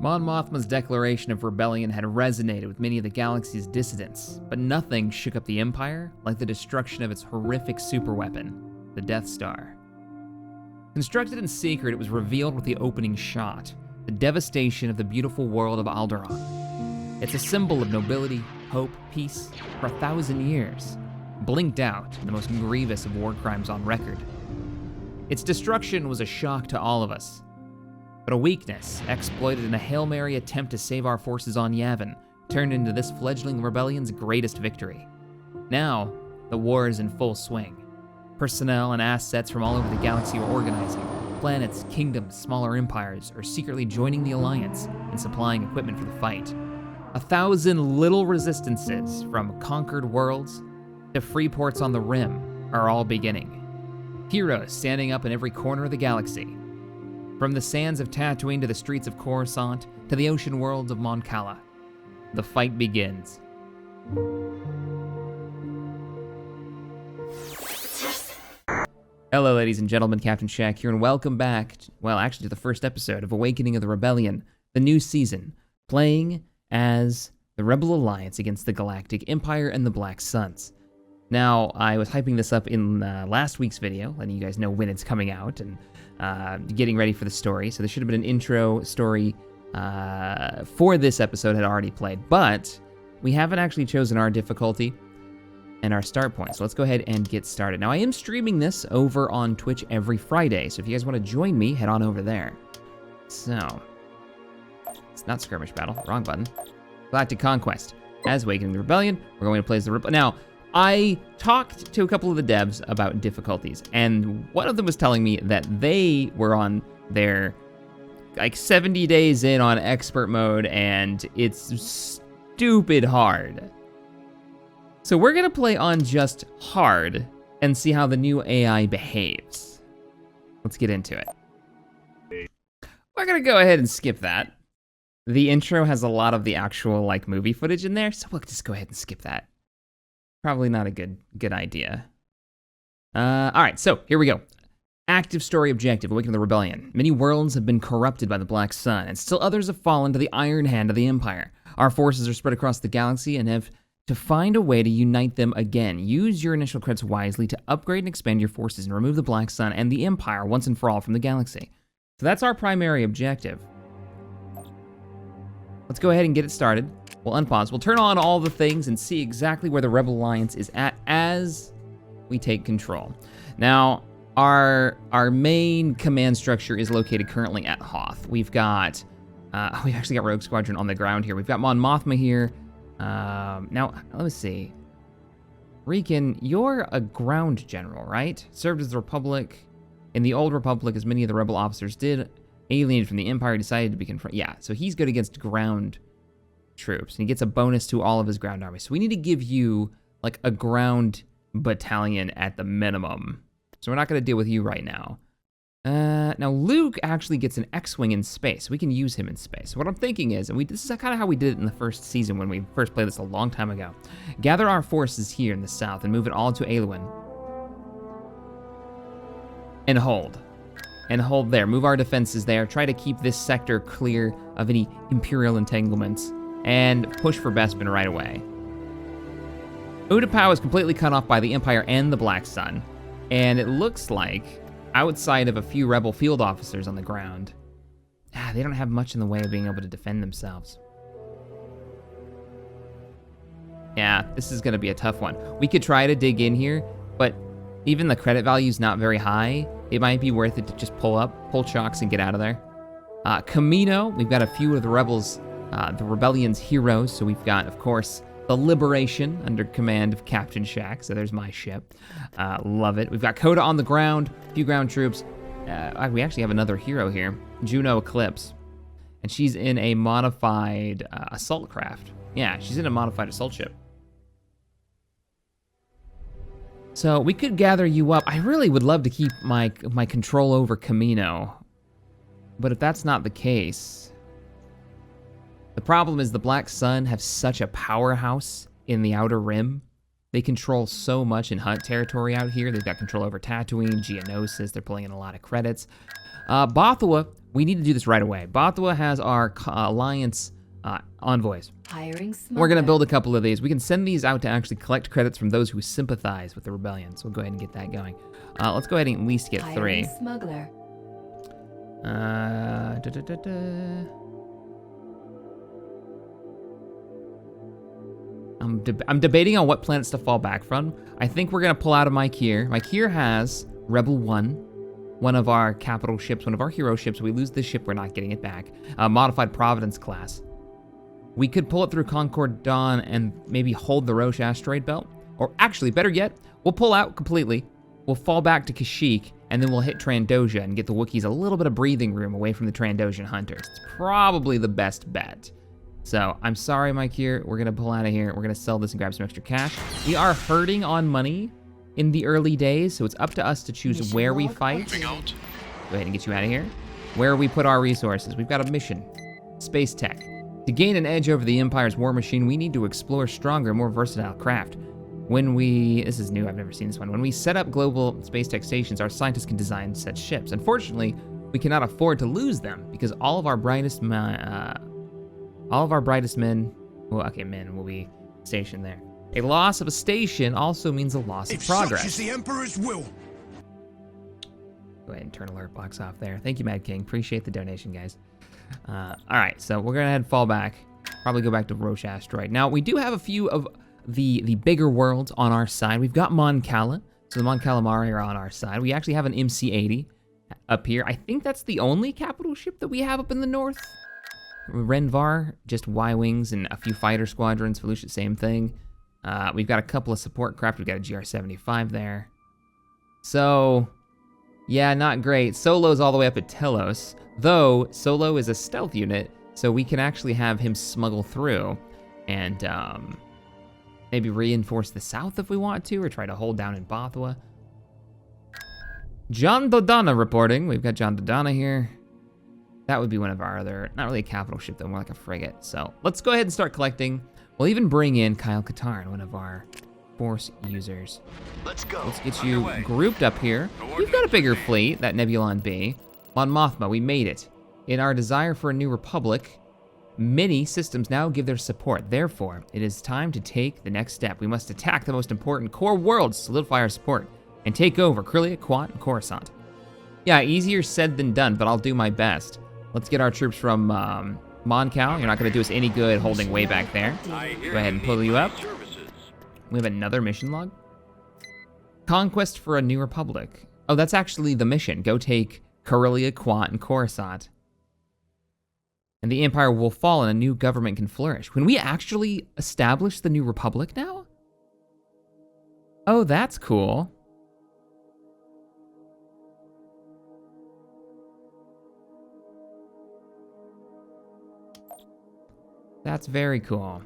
Mon Mothma's declaration of rebellion had resonated with many of the galaxy's dissidents, but nothing shook up the Empire like the destruction of its horrific superweapon, the Death Star. Constructed in secret, it was revealed with the opening shot, the devastation of the beautiful world of Alderaan. It's a symbol of nobility, hope, peace for 1,000 years, blinked out in the most grievous of war crimes on record. Its destruction was a shock to all of us, but a weakness exploited in a Hail Mary attempt to save our forces on Yavin turned into this fledgling rebellion's greatest victory. Now, the war is in full swing. Personnel and assets from all over the galaxy are organizing. Planets, kingdoms, smaller empires are secretly joining the Alliance and supplying equipment for the fight. 1,000 little resistances, from conquered worlds to free ports on the Rim, are all beginning. Heroes standing up in every corner of the galaxy. From the sands of Tatooine to the streets of Coruscant to the ocean worlds of Mon Cala, the fight begins. Hello, ladies and gentlemen, Captain Shaq here, and welcome back, to the first episode of Awakening of the Rebellion, the new season, playing as the Rebel Alliance against the Galactic Empire and the Black Suns. Now, I was hyping this up in last week's video, letting you guys know when it's coming out, and getting ready for the story, so there should have been an intro story for this episode had already played, but we haven't actually chosen our difficulty and our start point, so let's go ahead and get started. Now, I am streaming this over on Twitch every Friday, so if you guys want to join me, head on over there. So, it's not Skirmish Battle, wrong button. Galactic Conquest. As Awakening the Rebellion, we're going to play as the Rebel. Now, I talked to a couple of the devs about difficulties, and one of them was telling me that they were on their, 70 days in on expert mode, and it's stupid hard. So we're gonna play on just hard and see how the new AI behaves. Let's get into it. We're gonna go ahead and skip that. The intro has a lot of the actual movie footage in there, so we'll just go ahead and skip that. Probably not a good idea. All right, so here we go. Active story objective, Awakening the Rebellion. Many worlds have been corrupted by the Black Sun, and still others have fallen to the iron hand of the Empire. Our forces are spread across the galaxy and have to find a way to unite them again. Use your initial credits wisely to upgrade and expand your forces and remove the Black Sun and the Empire once and for all from the galaxy. So that's our primary objective. Let's go ahead and get it started. We'll unpause. We'll turn on all the things and see exactly where the Rebel Alliance is at as we take control. Now, our main command structure is located currently at Hoth. We've actually got Rogue Squadron on the ground here. We've got Mon Mothma here. Now, let me see. Riken, you're a ground general, right? Served as the Republic in the Old Republic, as many of the Rebel officers did. Alienated from the Empire, decided to be confront. Yeah, so he's good against ground troops, and he gets a bonus to all of his ground army. So we need to give you a ground battalion at the minimum. So we're not going to deal with you right now. Now Luke actually gets an X-Wing in space. We can use him in space. So what I'm thinking is, and this is kind of how we did it in the first season when we first played this a long time ago. Gather our forces here in the south and move it all to Aluen. And hold. And hold there. Move our defenses there. Try to keep this sector clear of any Imperial entanglements. And push for Bespin right away. Utapau is completely cut off by the Empire and the Black Sun. And it looks like, outside of a few Rebel field officers on the ground, they don't have much in the way of being able to defend themselves. Yeah, this is going to be a tough one. We could try to dig in here, but even the credit value is not very high. It might be worth it to just pull chocks and get out of there. Camino, we've got a few of the Rebels, the Rebellion's heroes. So we've got, of course, the Liberation under command of Captain Shaq. So there's my ship. Love it. We've got Coda on the ground, a few ground troops. We actually have another hero here, Juno Eclipse. And she's in a modified assault craft. Yeah, she's in a modified assault ship. So we could gather you up. I really would love to keep my control over Camino. But if that's not the case, the problem is the Black Sun have such a powerhouse in the Outer Rim They control so much in Hutt territory out here. They've got control over Tatooine, Geonosis. They're pulling in a lot of credits. Bothua, we need to do this right away. Bothua has our alliance envoys. We're going to build a couple of these. We can send these out to actually collect credits from those who sympathize with the rebellion. So we'll go ahead and get that going. Let's go ahead and at least get 3. Smuggler. I'm debating on what planets to fall back from. I think we're going to pull out of Mykir. Mykir has Rebel 1, one of our capital ships, one of our hero ships. We lose this ship, we're not getting it back. Modified Providence class. We could pull it through Concord Dawn and maybe hold the Roche asteroid belt. Or actually, better yet, we'll pull out completely. We'll fall back to Kashyyyk, and then we'll hit Trandosha and get the Wookiees a little bit of breathing room away from the Trandoshan hunters. It's probably the best bet. So, I'm sorry, Mykir. We're going to pull out of here. We're going to sell this and grab some extra cash. We are hurting on money in the early days, so it's up to us to choose where we fight. Go ahead and get you out of here. Where we put our resources. We've got a mission. Space tech. To gain an edge over the Empire's war machine, we need to explore stronger, more versatile craft. This is new, I've never seen this one. When we set up global space tech stations, our scientists can design such ships. Unfortunately, we cannot afford to lose them because all of our brightest men, men will be stationed there. A loss of a station also means a loss of progress. Such is the Emperor's will. Go ahead and turn alert box off there. Thank you, Mad King. Appreciate the donation, guys. All right, so we're gonna head and fall back. Probably go back to Roche asteroid. Now we do have a few of the bigger worlds on our side. We've got Mon Cala, so the Mon Calamari are on our side. We actually have an MC-80 up here. I think that's the only capital ship that we have up in the north. Renvar, just Y-Wings and a few fighter squadrons. Volusia, same thing. We've got a couple of support craft. We've got a GR-75 there. So, yeah, not great. Solo's all the way up at Telos, though Solo is a stealth unit, so we can actually have him smuggle through and maybe reinforce the south if we want to, or try to hold down in Bothwa. John Dodonna reporting. We've got John Dodonna here. That would be one of our other, not really a capital ship though, more like a frigate. So let's go ahead and start collecting. We'll even bring in Kyle Katarn, one of our force users. Let's go. Let's get you grouped up here. We've got a bigger fleet, that Nebulon B. Mon Mothma, we made it. In our desire for a new republic, many systems now give their support. Therefore, it is time to take the next step. We must attack the most important core worlds, solidify our support, and take over Corellia, Quant, and Coruscant. Yeah, easier said than done, but I'll do my best. Let's get our troops from Mon Cal. You're not going to do us any good holding way back there. Go ahead and pull you up. We have another mission log. Conquest for a new republic. Oh, that's actually the mission. Go take Corellia, Quant, and Coruscant. And the Empire will fall and a new government can flourish. Can we actually establish the new republic now? Oh, that's cool. That's very cool. All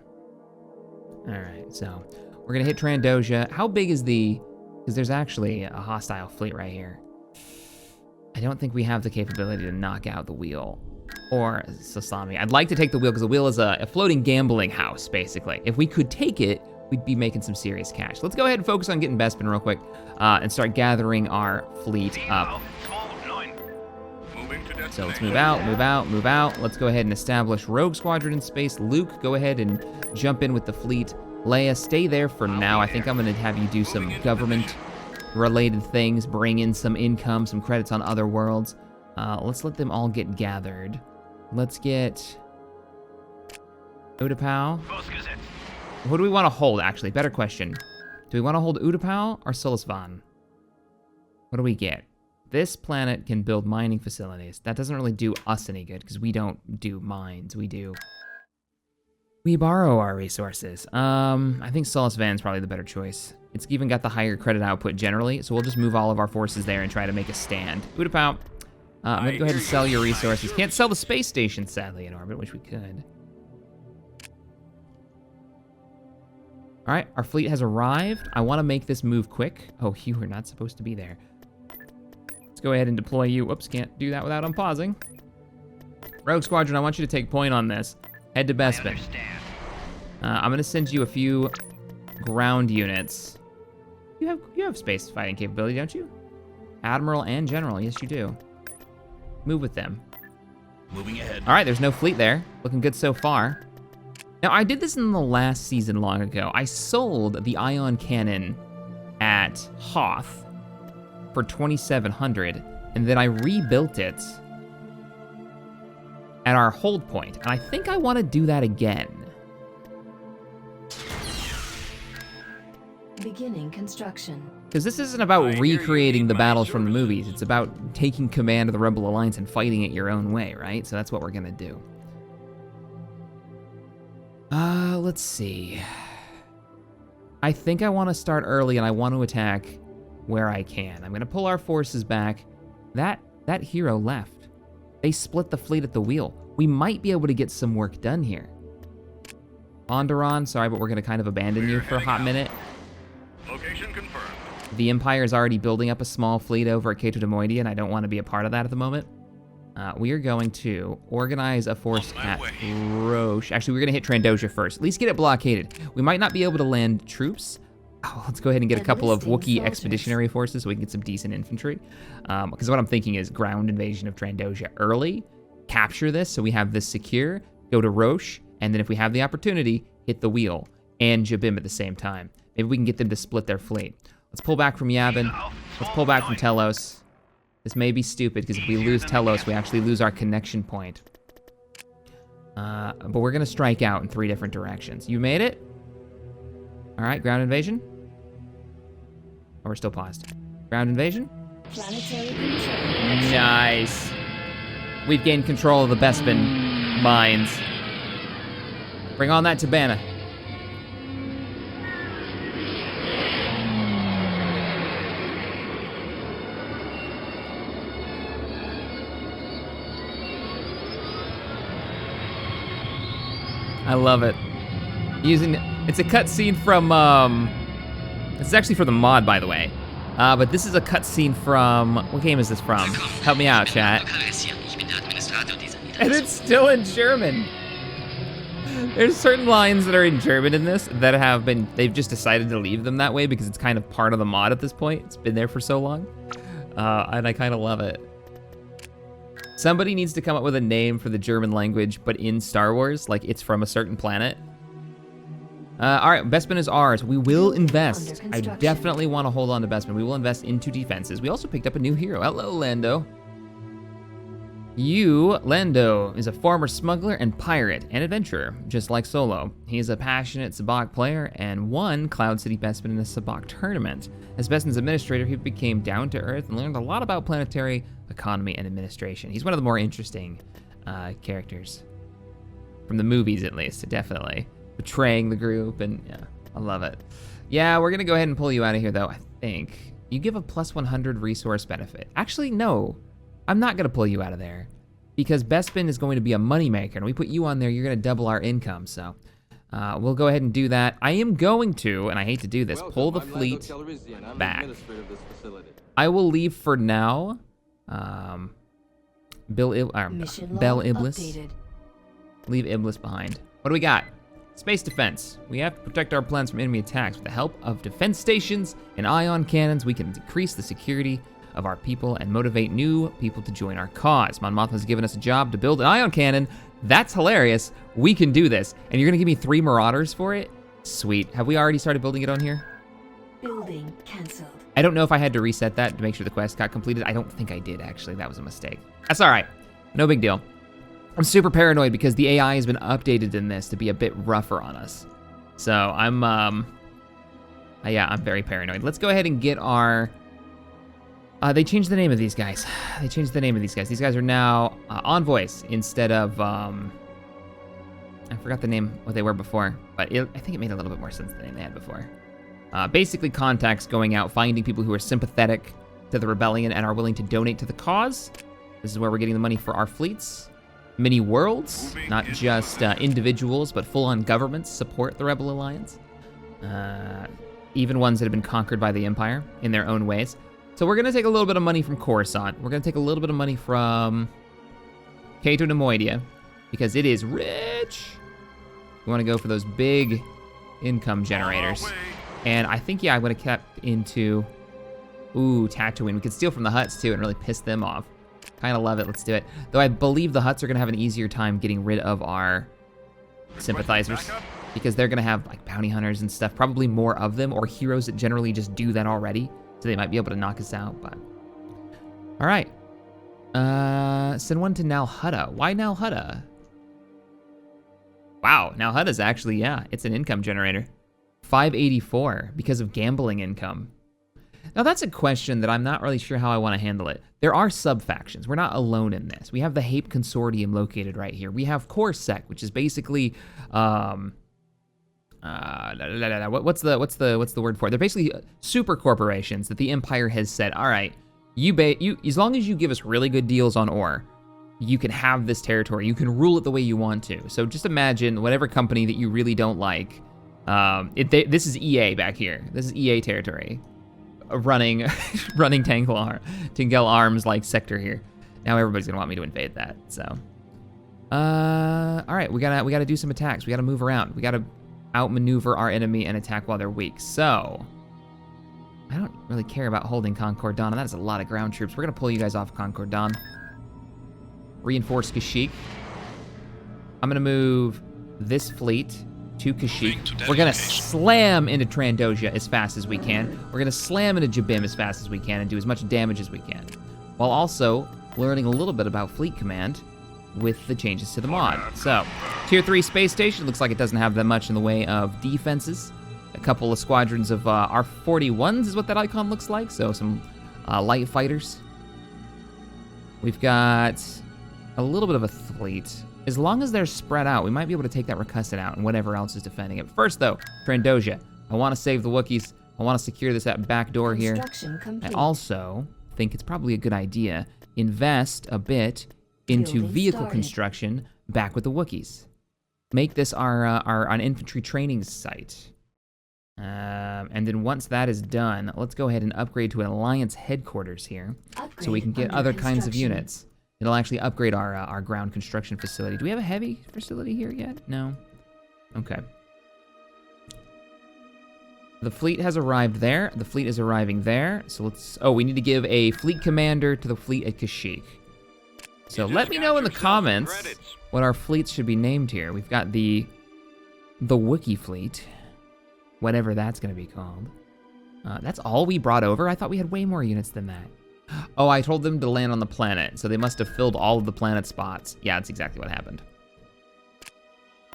right, so we're gonna hit Trandosha. How big is because there's actually a hostile fleet right here. I don't think we have the capability to knock out the wheel or Sasami. I'd like to take the wheel because the wheel is a floating gambling house, basically. If we could take it, we'd be making some serious cash. Let's go ahead and focus on getting Bespin real quick and start gathering our fleet up. So let's move out, move out, move out. Let's go ahead and establish Rogue Squadron in space. Luke, go ahead and jump in with the fleet. Leia, stay there for now. I think I'm gonna have you do some government-related things, bring in some income, some credits on other worlds. Let's let them all get gathered. Let's get Utapau. Who do we want to hold, actually? Better question. Do we want to hold Utapau or Solisvan? What do we get? This planet can build mining facilities. That doesn't really do us any good because we don't do mines. We borrow our resources. I think Solisvan's probably the better choice. It's even got the higher credit output generally, so we'll just move all of our forces there and try to make a stand. Utapau. I'm gonna go ahead and sell your resources. Can't sell the space station, sadly, in orbit, which we could. All right, our fleet has arrived. I want to make this move quick. Oh, you were not supposed to be there. Let's go ahead and deploy you. Whoops, can't do that without unpausing. Rogue Squadron, I want you to take point on this. Head to Bespin. I'm gonna send you a few ground units. You have space fighting capability, don't you? Admiral and General, yes you do. Move with them. Moving ahead. All right, there's no fleet there. Looking good so far. Now, I did this in the last season long ago. I sold the ion cannon at Hoth for 2,700, and then I rebuilt it at our hold point. And I think I want to do that again. Beginning construction. Because this isn't about recreating the battles from the movies. It's about taking command of the Rebel Alliance and fighting it your own way, right? So that's what we're gonna do. Let's see. I think I want to start early and I want to attack where I can. I'm gonna pull our forces back. That hero left. They split the fleet at the wheel. We might be able to get some work done here. Onderon, sorry, but we're gonna kind of abandon you for a hot minute. Location confirmed. The Empire is already building up a small fleet over at Cato de Moidia, and I don't want to be a part of that at the moment. We are going to organize a force at Roche. Actually, we're going to hit Trandosha first. At least get it blockaded. We might not be able to land troops. Oh, let's go ahead and get a couple of Wookiee expeditionary forces so we can get some decent infantry. Because what I'm thinking is ground invasion of Trandosha early, capture this so we have this secure, go to Roche, and then if we have the opportunity, hit the wheel and Jabim at the same time. Maybe we can get them to split their fleet. Let's pull back from Yavin. Let's pull back from Telos. This may be stupid, because if we lose Telos, we actually lose our connection point. But we're going to strike out in 3 different directions. You made it? All right, ground invasion. Oh, we're still paused. Ground invasion. Planetary control. Nice. We've gained control of the Bespin mines. Bring on that Tabana. I love it. It's a cutscene from, this is actually for the mod, by the way. But this is a cutscene from, what game is this from? Help me out, chat. And it's still in German. There's certain lines that are in German in this that they've just decided to leave them that way because it's kind of part of the mod at this point. It's been there for so long. And I kind of love it. Somebody needs to come up with a name for the German language, but in Star Wars, like it's from a certain planet. All right, Bespin is ours. We will invest. I definitely want to hold on to Bespin. We will invest into defenses. We also picked up a new hero. Hello, Lando. Lando, is a former smuggler and pirate and adventurer, just like Solo. He is a passionate Sabacc player and won Cloud City Bespin in a Sabacc tournament. As Bespin's administrator, he became down to earth and learned a lot about planetary economy and administration. He's one of the more interesting characters. From the movies, at least, definitely. Betraying the group, and yeah, I love it. Yeah, we're gonna go ahead and pull you out of here, though, I think. You give a plus 100 resource benefit. Actually, no. I'm not gonna pull you out of there because Bespin is going to be a moneymaker, and we put you on there, you're gonna double our income, so we'll go ahead and do that. I am going to, and I hate to do this, pull the fleet back. I will leave for now. Bel Iblis. Leave Iblis behind. What do we got? Space defense. We have to protect our planets from enemy attacks. With the help of defense stations and ion cannons, we can decrease the security of our people and motivate new people to join our cause. Mon Mothma has given us a job to build an ion cannon. That's hilarious. We can do this. And you're gonna give me 3 Marauders for it? Sweet. Have we already started building it on here? Building canceled. I don't know if I had to reset that to make sure the quest got completed. I don't think I did, actually. That was a mistake. That's all right. No big deal. I'm super paranoid because the AI has been updated in this to be a bit rougher on us. So I'm very paranoid. Let's go ahead and get our, they changed the name of these guys. These guys are now envoys instead of, I forgot the name, what they were before, but I think it made a little bit more sense than the name they had before. Basically contacts going out, finding people who are sympathetic to the rebellion and are willing to donate to the cause. This is where we're getting the money for our fleets. Many worlds, not just individuals, but full-on governments support the Rebel Alliance. Even ones that have been conquered by the Empire in their own ways. So we're gonna take a little bit of money from Coruscant. We're gonna take a little bit of money from Cato de Moidia, because it is rich. We wanna go for those big income generators. On our way. And I think, yeah, I would have kept into... Ooh, Tatooine. We could steal from the Hutts, too, and really piss them off. Kind of love it. Let's do it. Though I believe the Hutts are going to have an easier time getting rid of our sympathizers. Because they're going to have, like, bounty hunters and stuff. Probably more of them, or heroes that generally just do that already. So they might be able to knock us out, but... All right. Send one to Nal Hutta. Why Nal Hutta? Wow, Nal Hutta's actually, yeah, it's an income generator. 584 because of gambling income. Now that's a question that I'm not really sure how I want to handle it. There are sub-factions. We're not alone in this. We have the Hape Consortium located right here. We have Corsec, which is basically, what's the word for it? They're basically super corporations that the Empire has said, all right, you as long as you give us really good deals on ore, you can have this territory. You can rule it the way you want to. So just imagine whatever company that you really don't like. This is EA back here. This is EA territory, running Tengel Arms like sector here. Now everybody's gonna want me to invade that. So, all right, we gotta do some attacks. We gotta move around. We gotta outmaneuver our enemy and attack while they're weak. So, I don't really care about holding Concord Dawn, and that is a lot of ground troops. We're gonna pull you guys off Concord Dawn. Reinforce Kashyyyk. I'm gonna move this fleet to Kashyyyk. We're gonna slam into Trandosha as fast as we can. We're gonna slam into Jabim as fast as we can and do as much damage as we can, while also learning a little bit about fleet command with the changes to the mod. So, Tier 3 space station looks like it doesn't have that much in the way of defenses. A couple of squadrons of R-41s is what that icon looks like, so some light fighters. We've got a little bit of a fleet. As long as they're spread out, we might be able to take that Rakussit out and whatever else is defending it. First, though, Trandosha. I want to save the Wookiees. I want to secure this back door here. I also think it's probably a good idea invest a bit into vehicle construction back with the Wookiees. Make this our infantry training site. And then once that is done, let's go ahead and upgrade to an Alliance headquarters here, so we can get other kinds of units. It'll actually upgrade our ground construction facility. Do we have a heavy facility here yet? No. Okay. The fleet has arrived there. The fleet is arriving there. So let's... Oh, we need to give a fleet commander to the fleet at Kashyyyk. So let me know in the comments what our fleets should be named here. We've got the Wookiee fleet, whatever that's going to be called. That's all we brought over? I thought we had way more units than that. Oh, I told them to land on the planet, so they must have filled all of the planet spots. Yeah, that's exactly what happened.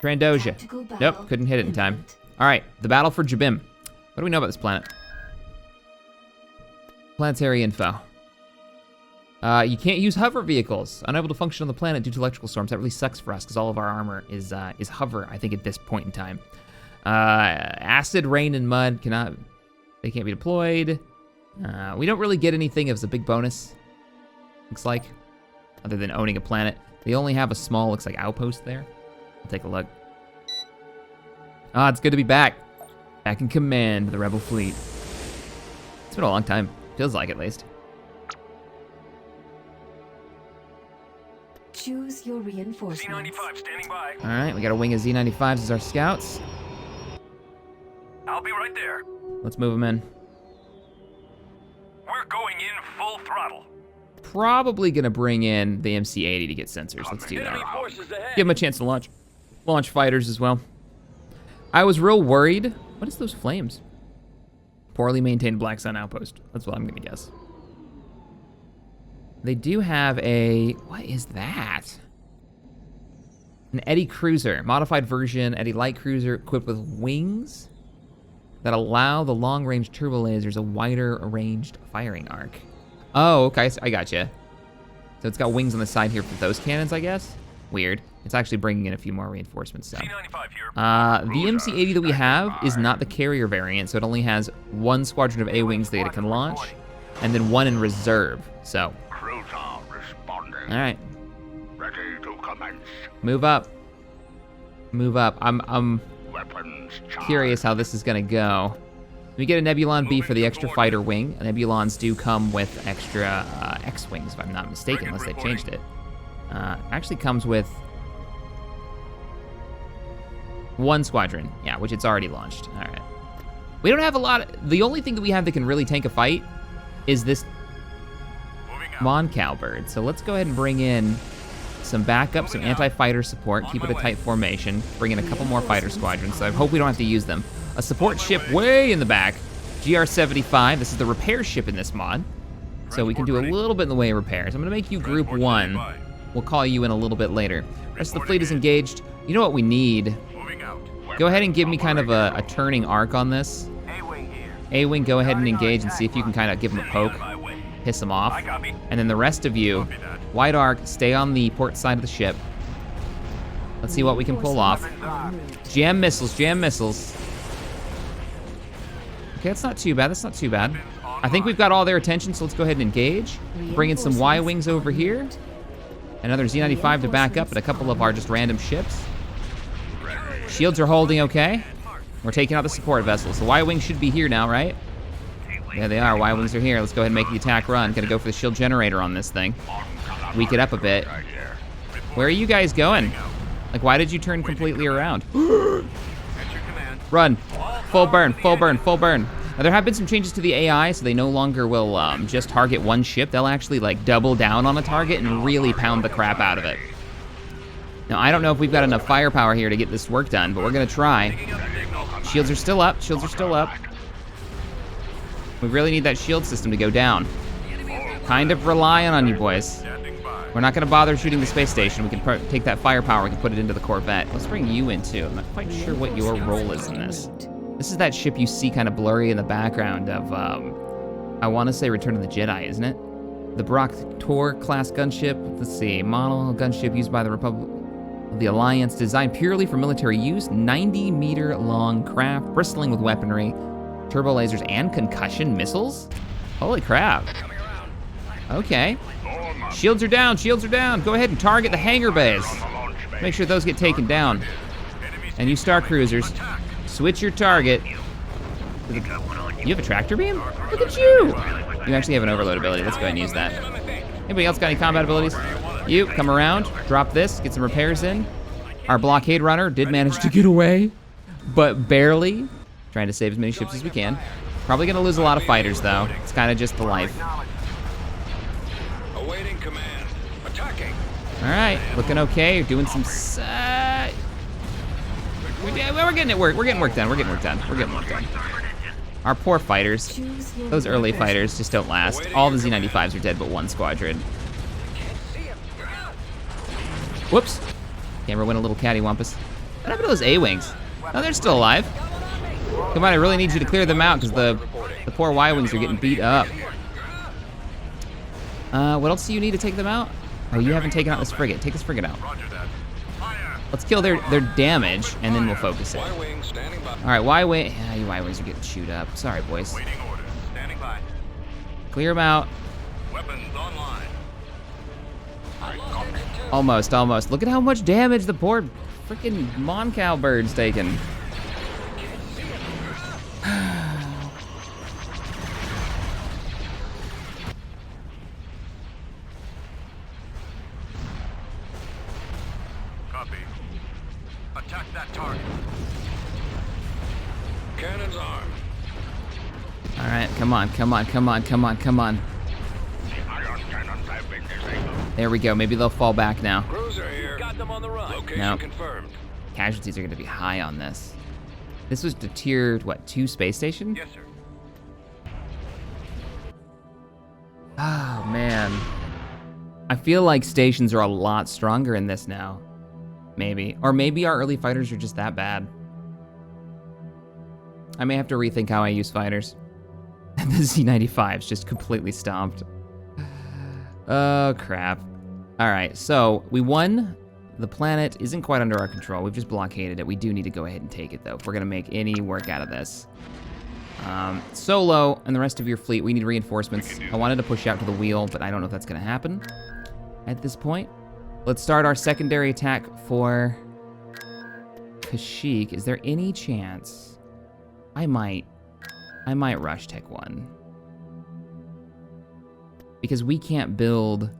Trandosha. Nope, couldn't hit it in time. All right, the battle for Jabim. What do we know about this planet? Planetary info. You can't use hover vehicles. Unable to function on the planet due to electrical storms. That really sucks for us because all of our armor is hover, I think, at this point in time. Acid, rain, and mud they can't be deployed. We don't really get anything as a big bonus, looks like, other than owning a planet. They only have a small, looks like, outpost there. I'll take a look. It's good to be back. Back in command of the Rebel fleet. It's been a long time. Feels like, at least. Choose your reinforcements. Z95 standing by. All right, we got a wing of Z95s as our scouts. I'll be right there. Let's move them in. We're going in full throttle. Probably gonna bring in the MC-80 to get sensors. Let's do that. Give them a chance to launch fighters as well. I was real worried. What is those flames? Poorly maintained Black Sun outpost. That's what I'm gonna guess. They do have a, what is that? An Eddy Cruiser, modified version, Eddy Light Cruiser equipped with wings that allow the long-range turbo lasers a wider ranged firing arc. Oh, okay, I gotcha. So it's got wings on the side here for those cannons, I guess? Weird. It's actually bringing in a few more reinforcements, so. Z95 here. The MC-80 that we have is not the carrier variant, so it only has one squadron of A-wings that it can launch, and then one in reserve, so. All right. Ready to commence. Move up. Move up. I'm curious how this is gonna go. We get a Nebulon B for the extra fighter wing. Nebulons do come with extra X-wings, if I'm not mistaken, unless they've changed it. Actually comes with One squadron, yeah, which it's already launched. All right. We don't have a lot. The only thing that we have that can really tank a fight is this Moncal bird. So let's go ahead and bring in some backup, some anti-fighter support, keep it a tight formation, bring in a couple more fighter squadrons, so I hope we don't have to use them. A support ship way in the back, GR-75, this is the repair ship in this mod, so we can do a little bit in the way of repairs. I'm gonna make you group 1. We'll call you in a little bit later. Rest of the fleet is engaged. You know what we need? Go ahead and give me kind of a turning arc on this. A-Wing, go ahead and engage and see if you can kind of give them a poke, piss them off. And then the rest of you, White Arc, stay on the port side of the ship. Let's see what we can pull off. Jam missiles, jam missiles. Okay, that's not too bad, that's not too bad. I think we've got all their attention, so let's go ahead and engage. Bring in some Y-Wings over here. Another Z-95 to back up, and a couple of our just random ships. Shields are holding okay. We're taking out the support vessels. The Y-Wings should be here now, right? Yeah, they are. Y-Wings are here. Let's go ahead and make the attack run. Gonna go for the shield generator on this thing. Weak it up a bit. Where are you guys going? Like, why did you turn completely around? Run. Full burn, full burn, full burn. Now, there have been some changes to the AI, so they no longer will just target one ship. They'll actually, like, double down on a target and really pound the crap out of it. Now, I don't know if we've got enough firepower here to get this work done, but we're gonna try. Shields are still up, shields are still up. We really need that shield system to go down. Kind of relying on you boys. We're not gonna bother shooting the space station. We can take that firepower, we can put it into the Corvette. Let's bring you in too. I'm not quite sure what your role is in this. This is that ship you see kind of blurry in the background of, I wanna say Return of the Jedi, isn't it? The Brock Tor class gunship. Let's see, model gunship used by the Republic of the Alliance, designed purely for military use, 90-meter long craft, bristling with weaponry, turbo lasers, and concussion missiles? Holy crap. Okay. Shields are down, shields are down. Go ahead and target the hangar bays. Make sure those get taken down. And you Star Cruisers, switch your target. You have a tractor beam? Look at you! You actually have an overload ability. Let's go ahead and use that. Anybody else got any combat abilities? You, come around, drop this, get some repairs in. Our blockade runner did manage to get away, but barely. Trying to save as many ships as we can. Probably gonna lose a lot of fighters though. It's kind of just the life. Awaiting command. Attacking. All right, looking okay. You're doing some. We're getting it work. We're getting work done. We're getting work done. We're getting work done. Our poor fighters. Those early fighters just don't last. All the Z-95s are dead, but one squadron. Whoops. Camera went a little cattywampus. What happened to those A-Wings? No, they're still alive. Come on, I really need you to clear them out because the poor Y-Wings are getting beat up. What else do you need to take them out? Oh, you haven't taken out this frigate. Take this frigate out. Let's kill their damage, and then we'll focus it. All right, Y-Wing. Yeah, you Y-Wings are getting chewed up. Sorry, boys. Clear them out. Weapons online. Almost, almost. Look at how much damage the poor freaking Moncal bird's taken. Copy. Attack that target. Cannons armed. All right, come on, come on, come on, come on, come on. There we go. Maybe they'll fall back now. Cruiser here. Got them on the run. Location Nope. confirmed. Casualties are going to be high on this. This was the tier, what, 2 space station? Yes, sir. Oh, man. I feel like stations are a lot stronger in this now. Maybe. Or maybe our early fighters are just that bad. I may have to rethink how I use fighters. The Z-95's just completely stomped. Oh, crap. All right, so we won. The planet isn't quite under our control. We've just blockaded it. We do need to go ahead and take it, though, if we're going to make any work out of this. Solo and the rest of your fleet, we need reinforcements. I wanted to push out to the wheel, but I don't know if that's going to happen at this point. Let's start our secondary attack for Kashyyyk. Is there any chance I might rush Tech 1? Because we can't build...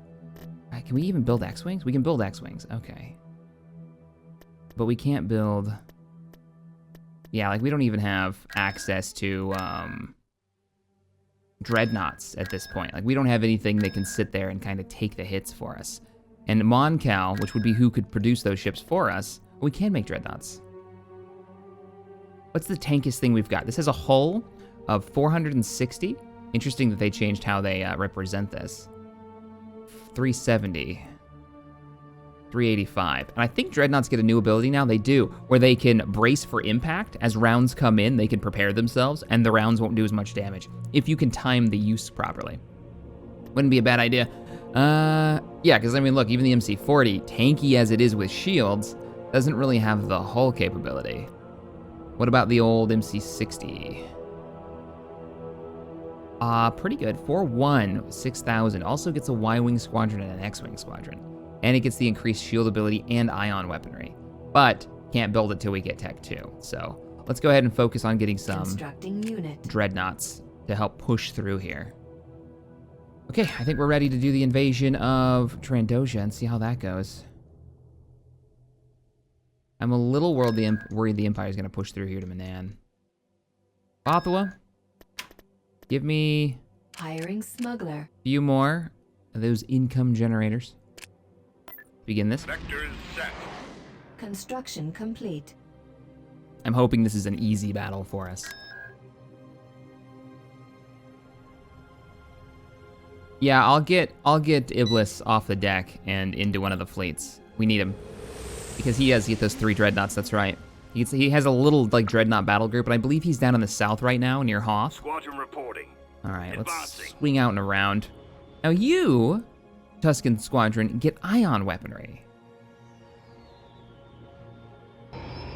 Can we even build X-Wings? We can build X-Wings, okay. But we can't build Yeah, like we don't even have access to dreadnoughts at this point. Like we don't have anything that can sit there and kind of take the hits for us. And Moncal, which would be who could produce those ships for us, we can make dreadnoughts. What's the tankiest thing we've got? This has a hull of 460. Interesting that they changed how they represent this. 370. 385. And I think dreadnoughts get a new ability now. They do, where they can brace for impact. As rounds come in, they can prepare themselves, and the rounds won't do as much damage if you can time the use properly. Wouldn't be a bad idea. Yeah, because I mean, look, even the MC40, tanky as it is with shields, doesn't really have the hull capability. What about the old MC60? Pretty good. 4-1, 6,000. Also gets a Y-Wing squadron and an X-Wing squadron. And it gets the increased shield ability and ion weaponry. But can't build it till we get Tech 2. So let's go ahead and focus on getting some dreadnoughts to help push through here. Okay, I think we're ready to do the invasion of Trandosha and see how that goes. I'm a little worried the Empire's gonna push through here to Manan. Ottawa, give me Hiring smuggler. a few more of those income generators. Begin this. Vectors set. Construction complete. I'm hoping this is an easy battle for us. Yeah, I'll get Iblis off the deck and into one of the fleets. We need him. Because he has to get those 3 dreadnoughts, that's right. He has a little like dreadnought battle group, but I believe he's down in the south right now near Hoth. Squadron reporting. All right, let's Advancing. swing out and around. Now you, Tuscan Squadron, get ion weaponry.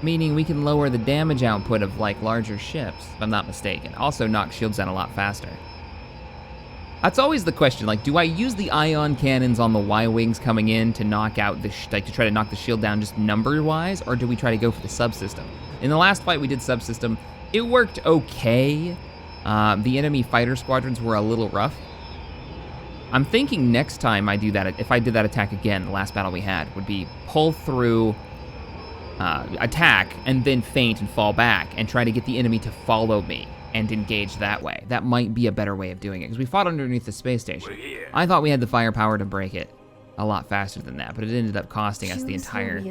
Meaning we can lower the damage output of like larger ships, if I'm not mistaken. Also knock shields down a lot faster. That's always the question, like, do I use the ion cannons on the Y-Wings coming in to knock out the, to try to knock the shield down just number-wise, or do we try to go for the subsystem? In the last fight we did subsystem, it worked okay. The enemy fighter squadrons were a little rough. I'm thinking next time I do that, if I did that attack again, the last battle we had, would be pull through, attack, and then feint and fall back, and try to get the enemy to follow me and engage that way. That might be a better way of doing it, because we fought underneath the space station. I thought we had the firepower to break it a lot faster than that, but it ended up costing us the entire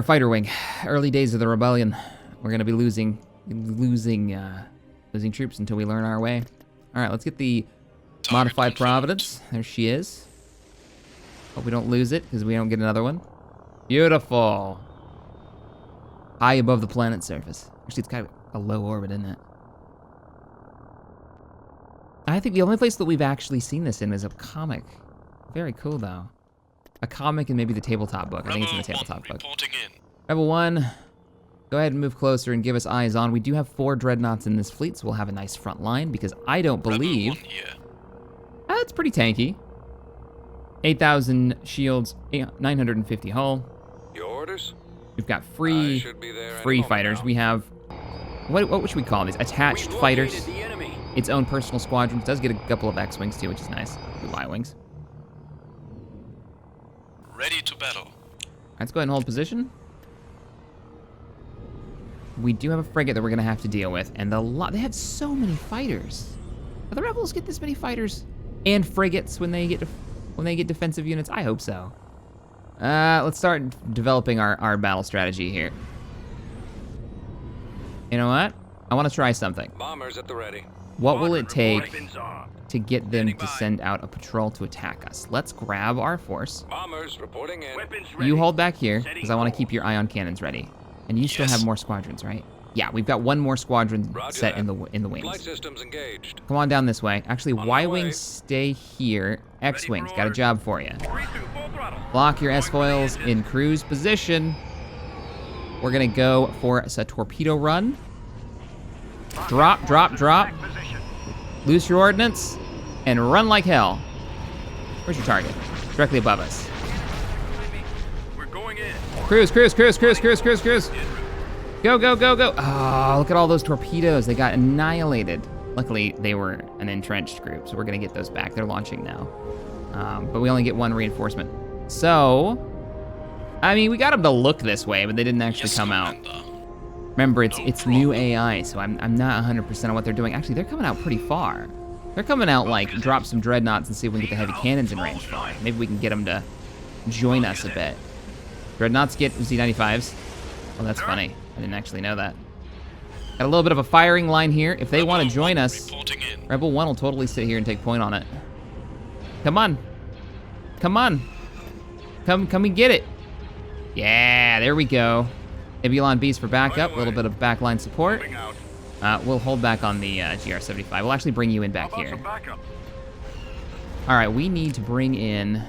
fighter wing. Early days of the rebellion. We're gonna be losing troops until we learn our way. All right, let's get the modified Providence. There she is. Hope we don't lose it, because we don't get another one. Beautiful. High above the planet's surface. Actually, it's kind of a low orbit, isn't it? I think the only place that we've actually seen this in is a comic. Very cool, though. A comic and maybe the tabletop book. I think it's in the tabletop book. Rebel 1, go ahead and move closer and give us eyes on. We do have 4 dreadnoughts in this fleet, so we'll have a nice front line, because I don't believe... That's pretty tanky. 8,000 shields, 950 hull. Your orders? We've got free fighters. Now. We have... What should we call these? Attached fighters. Its own personal squadrons. Does get a couple of X-Wings too, which is nice. Y-Wings. Ready to battle. Let's go ahead and hold position. We do have a frigate that we're gonna have to deal with, and they have so many fighters. Will the rebels get this many fighters and frigates when they get defensive units? I hope so. Let's start developing our battle strategy here. You know what? I want to try something. Bombers at the ready. What will it take to get them to send out a patrol to attack us? Let's grab our force. Bombers reporting in. You hold back here, because I want to keep your ion cannons ready. And you still have more squadrons, right? Yeah, we've got one more squadron set in the wings. Flight systems engaged. Come on down this way. Actually, Y-Wings stay here. X-Wings, got a job for you. Block your S-foils in cruise position. We're gonna go for a torpedo run. Drop, drop, drop. Loose your ordnance and run like hell. Where's your target? Directly above us. We're going in. Cruise, cruise, cruise, cruise, cruise, cruise, cruise. Go, go, go, go. Oh, look at all those torpedoes. They got annihilated. Luckily, they were an entrenched group, so we're gonna get those back. They're launching now. But we only get 1 reinforcement. So, I mean, we got them to look this way, but they didn't actually come out. Remember, it's new AI, so I'm not 100% on what they're doing. Actually, they're coming out pretty far. They're coming out like drop some dreadnoughts and see if we can get the heavy cannons in range for them. Maybe we can get them to join us a bit. Dreadnoughts get Z95s. Oh, that's funny. I didn't actually know that. Got a little bit of a firing line here. If they want to join us, Rebel 1 will totally sit here and take point on it. Come on. Come on. Come and get it. Yeah, there we go. Nebulon Beast for backup. A little bit of backline support. We'll hold back on the GR75. We'll actually bring you in back here. All right, we need to bring in...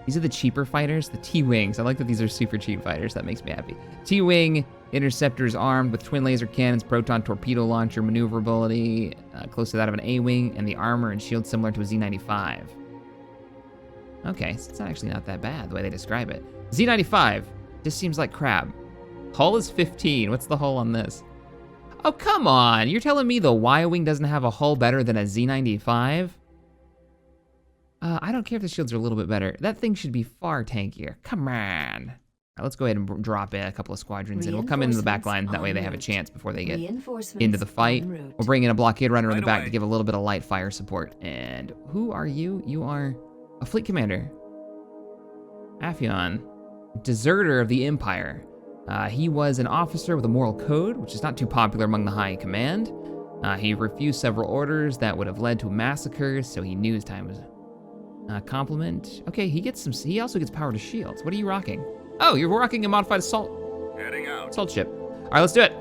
These are the cheaper fighters, the T-Wings. I like that these are super cheap fighters. That makes me happy. T-Wing interceptors armed with twin laser cannons, proton torpedo launcher, maneuverability close to that of an A-Wing, and the armor and shield similar to a Z95. Okay, so it's actually not that bad the way they describe it. Z95 just seems like crap. Hull is 15. What's the hull on this? Oh, come on. You're telling me the Y-Wing doesn't have a hull better than a Z95? I don't care if the shields are a little bit better. That thing should be far tankier. Come on. All right, let's go ahead and drop a couple of squadrons in. We'll come into the back line. That way they have a chance before they get into the fight. We'll bring in a blockade runner in the back to give a little bit of light fire support. And who are you? You are a fleet commander. Aphion, deserter of the Empire. He was an officer with a moral code, which is not too popular among the high command. He refused several orders that would have led to massacres, so he knew his time was... compliment. Okay, he gets some. He also gets power to shields. What are you rocking? Oh, you're rocking a modified assault ship. All right, let's do it.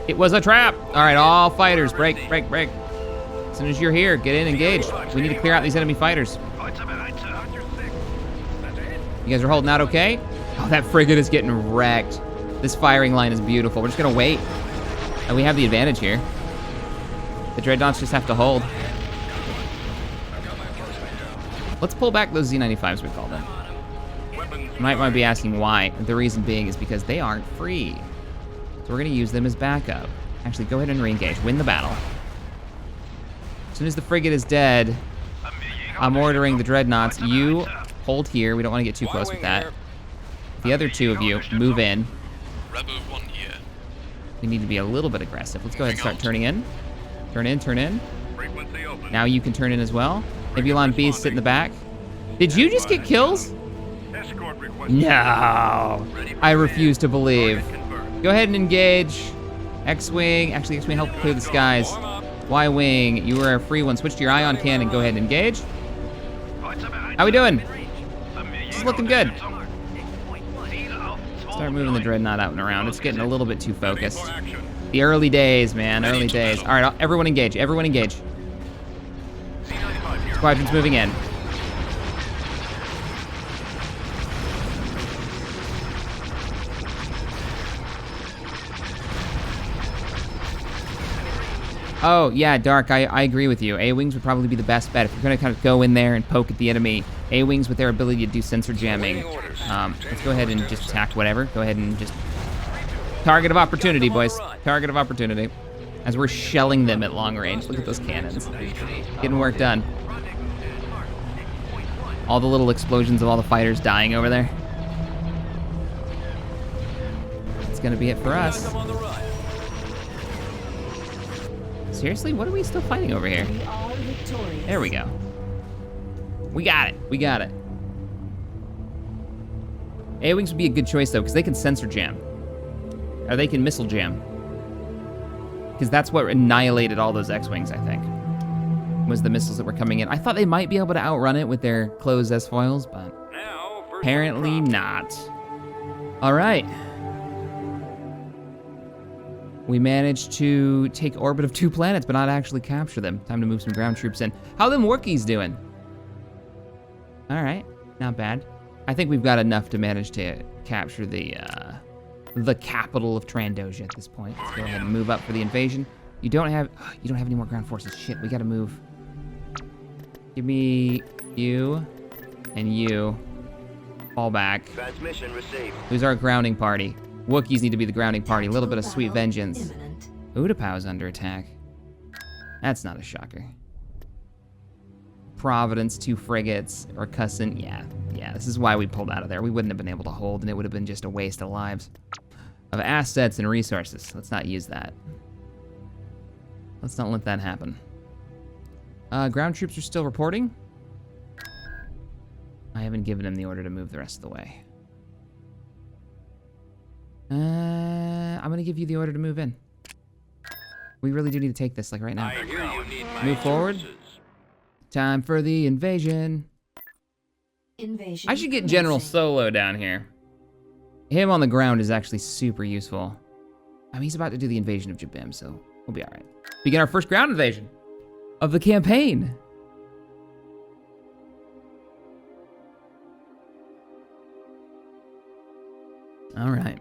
It was a trap. All right, all fighters, break. As soon as you're here, get in, engage. We need to clear out these enemy fighters. You guys are holding out okay? Oh, that frigate is getting wrecked. This firing line is beautiful. We're just gonna wait. And we have the advantage here. The dreadnoughts just have to hold. Let's pull back those Z95s, we call them. You might be asking why. The reason being is because they aren't free. So we're gonna use them as backup. Actually, go ahead and re-engage. Win the battle. As soon as the frigate is dead, I'm ordering the dreadnoughts. You hold here. We don't want to get too close with that. The other two of you, move in. We need to be a little bit aggressive. Let's go ahead and start turning in. Turn in. Now you can turn in as well. Nebulon Beast sit in the back. Did you just get kills? No. I refuse to believe. Go ahead and engage. X-Wing. Actually, X-Wing help clear the skies. Y-Wing, you are a free one. Switch to your ion cannon. Go ahead and engage. How we doing? This is looking good. Start moving the dreadnought out and around. It's getting a little bit too focused. The early days, man. Early days. All right, everyone engage. Everyone engage. Squadron's moving in. Oh, yeah, Dark, I agree with you. A-Wings would probably be the best bet. If you're going to kind of go in there and poke at the enemy, A-Wings with their ability to do sensor jamming. Let's go ahead and just attack whatever. Go ahead and just... Target of opportunity, boys. Target of opportunity. As we're shelling them at long range. Look at those cannons. Getting work done. All the little explosions of all the fighters dying over there. That's going to be it for us. Seriously, what are we still fighting over here? There we go. We got it. A-Wings would be a good choice, though, because they can sensor jam. Or they can missile jam. Because that's what annihilated all those X-Wings, I think. Was the missiles that were coming in. I thought they might be able to outrun it with their closed S-foils, but apparently not. All right. We managed to take orbit of 2 planets, but not actually capture them. Time to move some ground troops in. How them Wookiees doing? All right, not bad. I think we've got enough to manage to capture the capital of Trandosha at this point. Let's go ahead and move up for the invasion. You don't have any more ground forces. Shit, we gotta move. Give me you and you. Fall back. Transmission received. Who's our grounding party? Wookiees need to be the grounding party. A little bit of sweet vengeance. Utapau's under attack. That's not a shocker. Providence, 2 frigates, or Cussin. Yeah, Yeah, this is why we pulled out of there. We wouldn't have been able to hold, and it would have been just a waste of lives. Of assets and resources. Let's not use that. Let's not let that happen. Ground troops are still reporting. I haven't given him the order to move the rest of the way. I'm gonna give you the order to move in. We really do need to take this, like, right now. I hear you need my Move forward. services. Time for the invasion. Invasion. I should get General commencing. Solo down here. Him on the ground is actually super useful. I mean, he's about to do the invasion of Jabim, so we'll be all right. Begin our first ground invasion of the campaign. All right.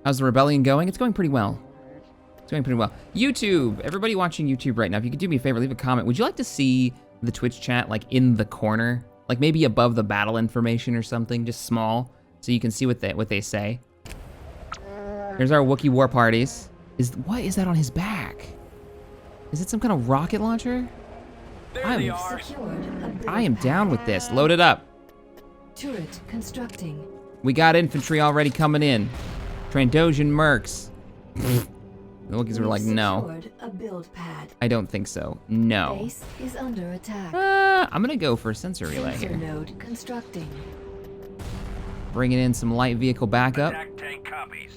How's the rebellion going? It's going pretty well. It's going pretty well. YouTube, everybody watching YouTube right now, if you could do me a favor, leave a comment. Would you like to see the Twitch chat like in the corner? Like maybe above the battle information or something, just small, so you can see what they say. Here's our Wookiee war parties. What is that on his back? Is it some kind of rocket launcher? There they are. Secured a I am build down pad. with this. Load it up. Turret constructing. We got infantry already coming in. Trandoshan mercs. The Wookiees were like, no. Secured a build pad. I don't think so. No. Base is under attack. I'm gonna go for a sensor relay Sensor here. node constructing. Bringing in some light vehicle backup. Attack tank copies.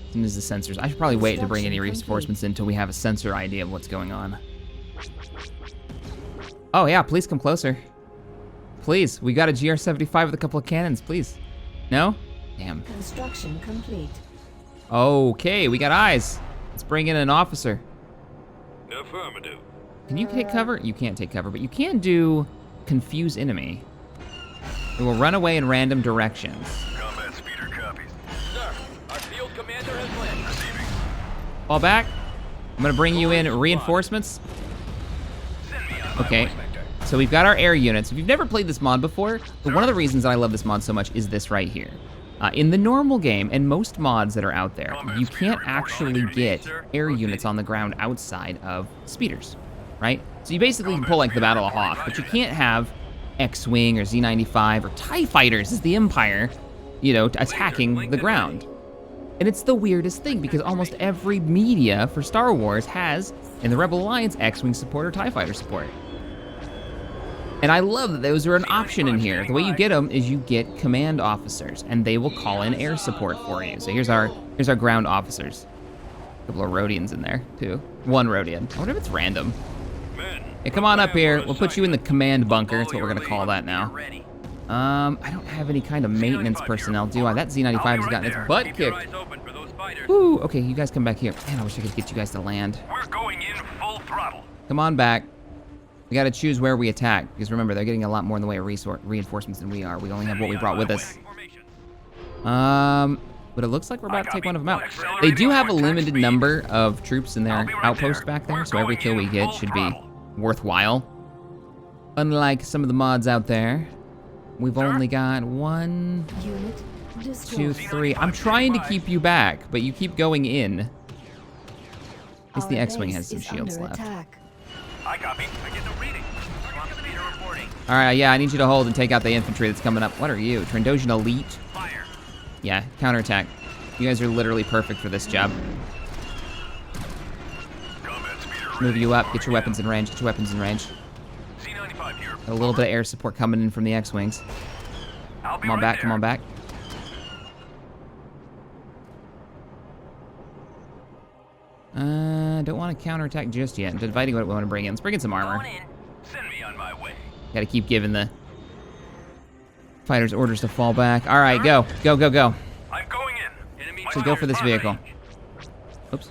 As soon as the sensors. I should probably wait to bring any Construction reinforcements in until we have a sensor idea of what's going on. Oh yeah, please come closer. Please, we got a GR-75 with a couple of cannons, please. No? Damn. Construction complete. Okay, we got eyes. Let's bring in an officer. Affirmative. Can you take cover? You can't take cover, but you can do confuse enemy. It will run away in random directions. Combat speeder copies. Sir, our field commander has landed. Receiving. Fall back. I'm gonna bring you in reinforcements. Send me on my Okay. way, Spectre. So we've got our air units. If you've never played this mod before, but one of the reasons that I love this mod so much is this right here. In the normal game, and most mods that are out there, you can't actually get air units on the ground outside of speeders, right? So you basically can pull like the Battle of Hoth, but you can't have X-Wing or Z-95 or TIE fighters as the Empire, you know, attacking the ground. And it's the weirdest thing because almost every media for Star Wars has, in the Rebel Alliance, X-Wing support or TIE fighter support. And I love that those are an option in here. The way you get them is you get command officers, and they will call in air support for you. So here's our ground officers. A couple of Rhodians in there, too. One Rhodian. I wonder if it's random. Men, Hey, come on up prepare here. for We'll put you in the assignment. command bunker. That's All what we're gonna your call that lead now. ready. I don't have any kind of maintenance personnel, do I? That Z-95 has gotten its butt Keep your kicked. eyes open for those fighters. Woo, okay, you guys come back here. Man, I wish I could get you guys to land. We're going in full throttle. Come on back. We gotta choose where we attack, because remember, they're getting a lot more in the way of reinforcements than we are. We only have what we brought with us. But it looks like we're about to take one of them out. They do have a limited number of troops in their outpost back there, so every kill we get should be worthwhile. Unlike some of the mods out there, we've only got 1, Unit 2, destroyed. 3. I'm trying to keep you back, but you keep going in. At least the Our X-Wing base has some is shields under left. attack. I copy. I get the reading. Swamp speeder reporting. All right, yeah, I need you to hold and take out the infantry that's coming up. What are you? Trandoshan Elite? Fire. Yeah, counterattack. You guys are literally perfect for this job. Combat speeder Move ready. you up, get your weapons in range, get your weapons in range. C-95 here. Got a little bit of air support coming in from the X-Wings. I'll be Come on right back, there. come on back. Don't want to counterattack just yet. Dividing what we want to bring in. Let's bring in some armor. Going in. Send me on my way. Gotta keep giving the fighters orders to fall back. All right, go, go, go, go. I'm going in. Enemy So go for this vehicle. Oops.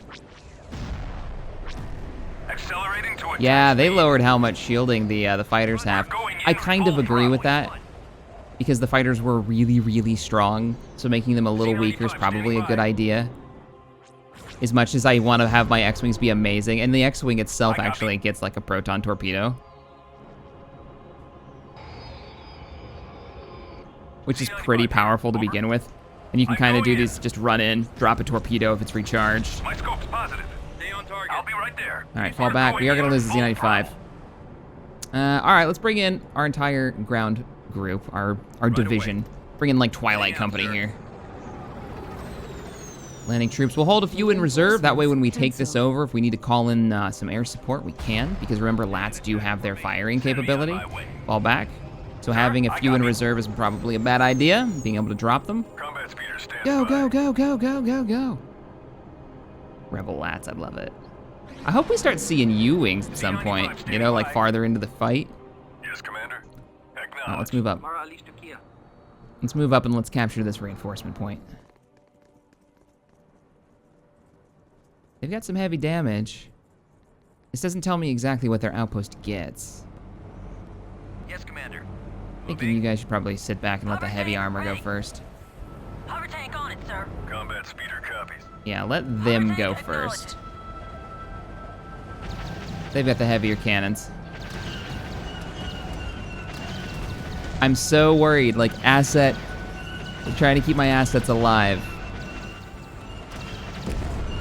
Accelerating to attack Yeah, they speed. lowered how much shielding the fighters have. I kind of agree with that because the fighters were really, really strong. So making them a little weaker is probably a good idea. As much as I want to have my X-Wings be amazing, and the X-Wing itself actually gets like a proton torpedo. Which is pretty powerful to begin with. And you can kind of do these, just run in, drop a torpedo if it's recharged. My scope's positive. Stay on target. I'll be right there. All right, fall back. We are going to lose the Z-95. All right, let's bring in our entire ground group, our division. Bring in like Twilight Company here. Landing troops. We'll hold a few in reserve. That way when we take this over, if we need to call in some air support, we can. Because remember, Lats do have their firing capability. Fall back. So having a few in reserve is probably a bad idea. Being able to drop them. Go, go, go, go, go, go, go. Rebel Lats, I love it. I hope we start seeing U-Wings at some point. You know, like farther into the fight. Yes, Commander. Let's move up. Let's move up and let's capture this reinforcement point. They've got some heavy damage. This doesn't tell me exactly what their outpost gets. Yes, Commander. Thinking you guys should probably sit back and let the heavy armor go first. Hover tank on it, sir. Combat speeder copies. Yeah, let them go first. They've got the heavier cannons. I'm so worried, like I'm trying to keep my assets alive.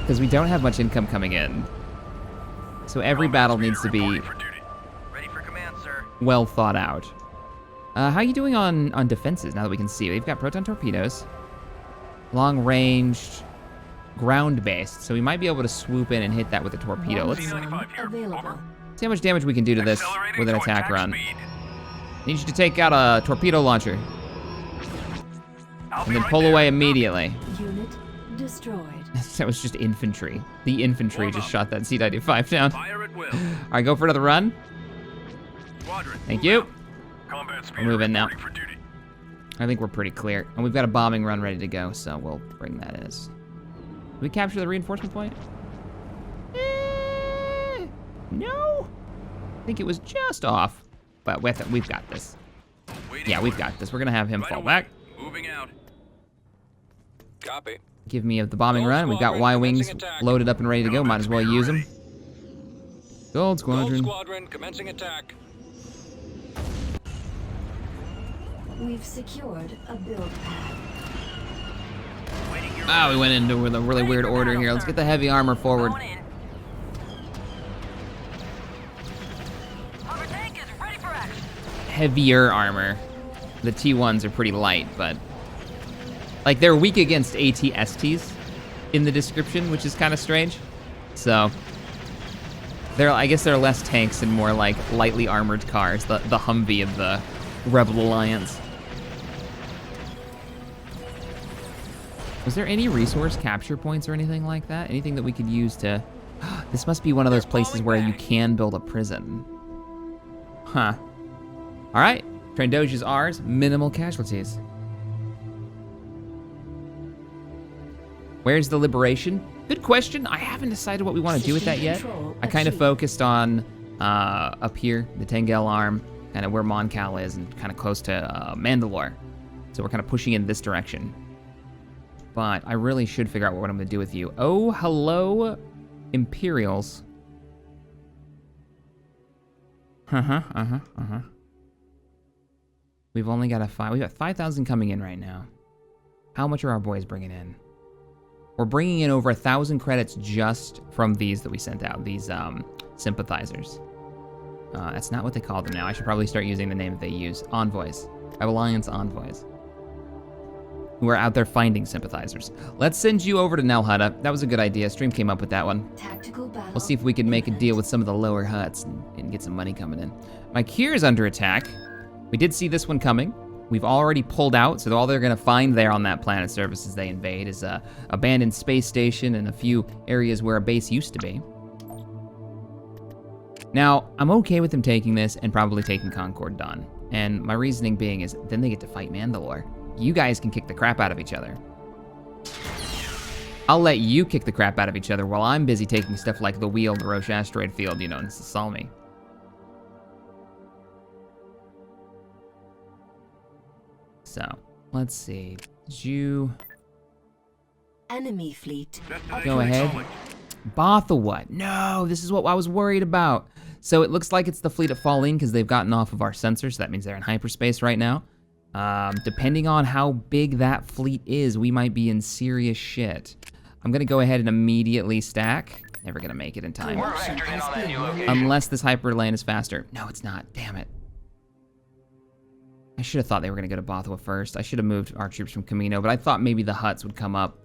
Because we don't have much income coming in. So every battle needs to be Ready for command, sir. well thought out. How are you doing on defenses now that we can see? We've got proton torpedoes. Long-ranged, ground-based. So we might be able to swoop in and hit that with a torpedo. Let's see Available. how much damage we can do to this with an attack run. Need you to take out a torpedo launcher. And then pull away immediately. Unit destroyed. That was just infantry. The infantry just shot that C-95 down. Fire at will. All right, go for another run. Squadron. Thank you. Combat speeder We'll move in now. reporting for duty. I think we're pretty clear. And we've got a bombing run ready to go, so we'll bring that in. Did we capture the reinforcement point? No. I think it was just off. But we've got this. Waiting Yeah, we've orders. got this. We're going to have him Right fall away. back. Moving out. Copy. Give me the bombing Gold run. We've got Squadron Y-Wings commencing attack. loaded up and ready to go. Might as well use them. Gold Gold Squadron. Squadron commencing attack. We've secured a build pad. Waiting your Ah, we went into with a really weird order here. Let's get the heavy armor forward. Going in. Hover tank is ready for action. Heavier armor. The T1s are pretty light, but like they're weak against AT-STs in the description, which is kind of strange. So I guess they're less tanks and more like lightly armored cars, the Humvee of the Rebel Alliance. Was there any resource capture points or anything like that? Anything that we could use to... This must be one of those places where you can build a prison. Huh. All right. Trandosha's ours. Minimal casualties. Where's the liberation? Good question. I haven't decided what we want to do with that yet. I kind of focused on up here, the Tengel arm, kind of where Mon Cal is, and kind of close to Mandalore. So we're kind of pushing in this direction. But I really should figure out what I'm going to do with you. Oh, hello, Imperials. We've only got we got 5,000 coming in right now. How much are our boys bringing in? We're bringing in over 1,000 credits just from these that we sent out, these sympathizers. That's not what they call them now. I should probably start using the name that they use. Envoys. Alliance envoys. Who are out there finding sympathizers. Let's send you over to Nel Hutta. That was a good idea. Stream came up with that one. Tactical battle. We'll see if we can make a deal with some of the lower huts and get some money coming in. My Kier is under attack. We did see this one coming. We've already pulled out, so all they're gonna find there on that planet surface as they invade is a abandoned space station and a few areas where a base used to be. Now, I'm okay with them taking this and probably taking Concord Dawn. And my reasoning being is then they get to fight Mandalore. You guys can kick the crap out of each other. I'll let you kick the crap out of each other while I'm busy taking stuff like the Wheel, the Roche Asteroid Field, you know, and Salmi. So, let's see. Did you Enemy fleet. go ahead? Botha what? No, this is what I was worried about. So it looks like it's the fleet at Falling because they've gotten off of our sensors. So that means they're in hyperspace right now. Depending on how big that fleet is, we might be in serious shit. I'm gonna go ahead and immediately stack Never gonna make it in time. We're vectoring in on that new location. Unless this hyper lane is faster. No, it's not. Damn it. I should have thought they were gonna go to Bothwa first. I should have moved our troops from Camino, but I thought maybe the huts would come up.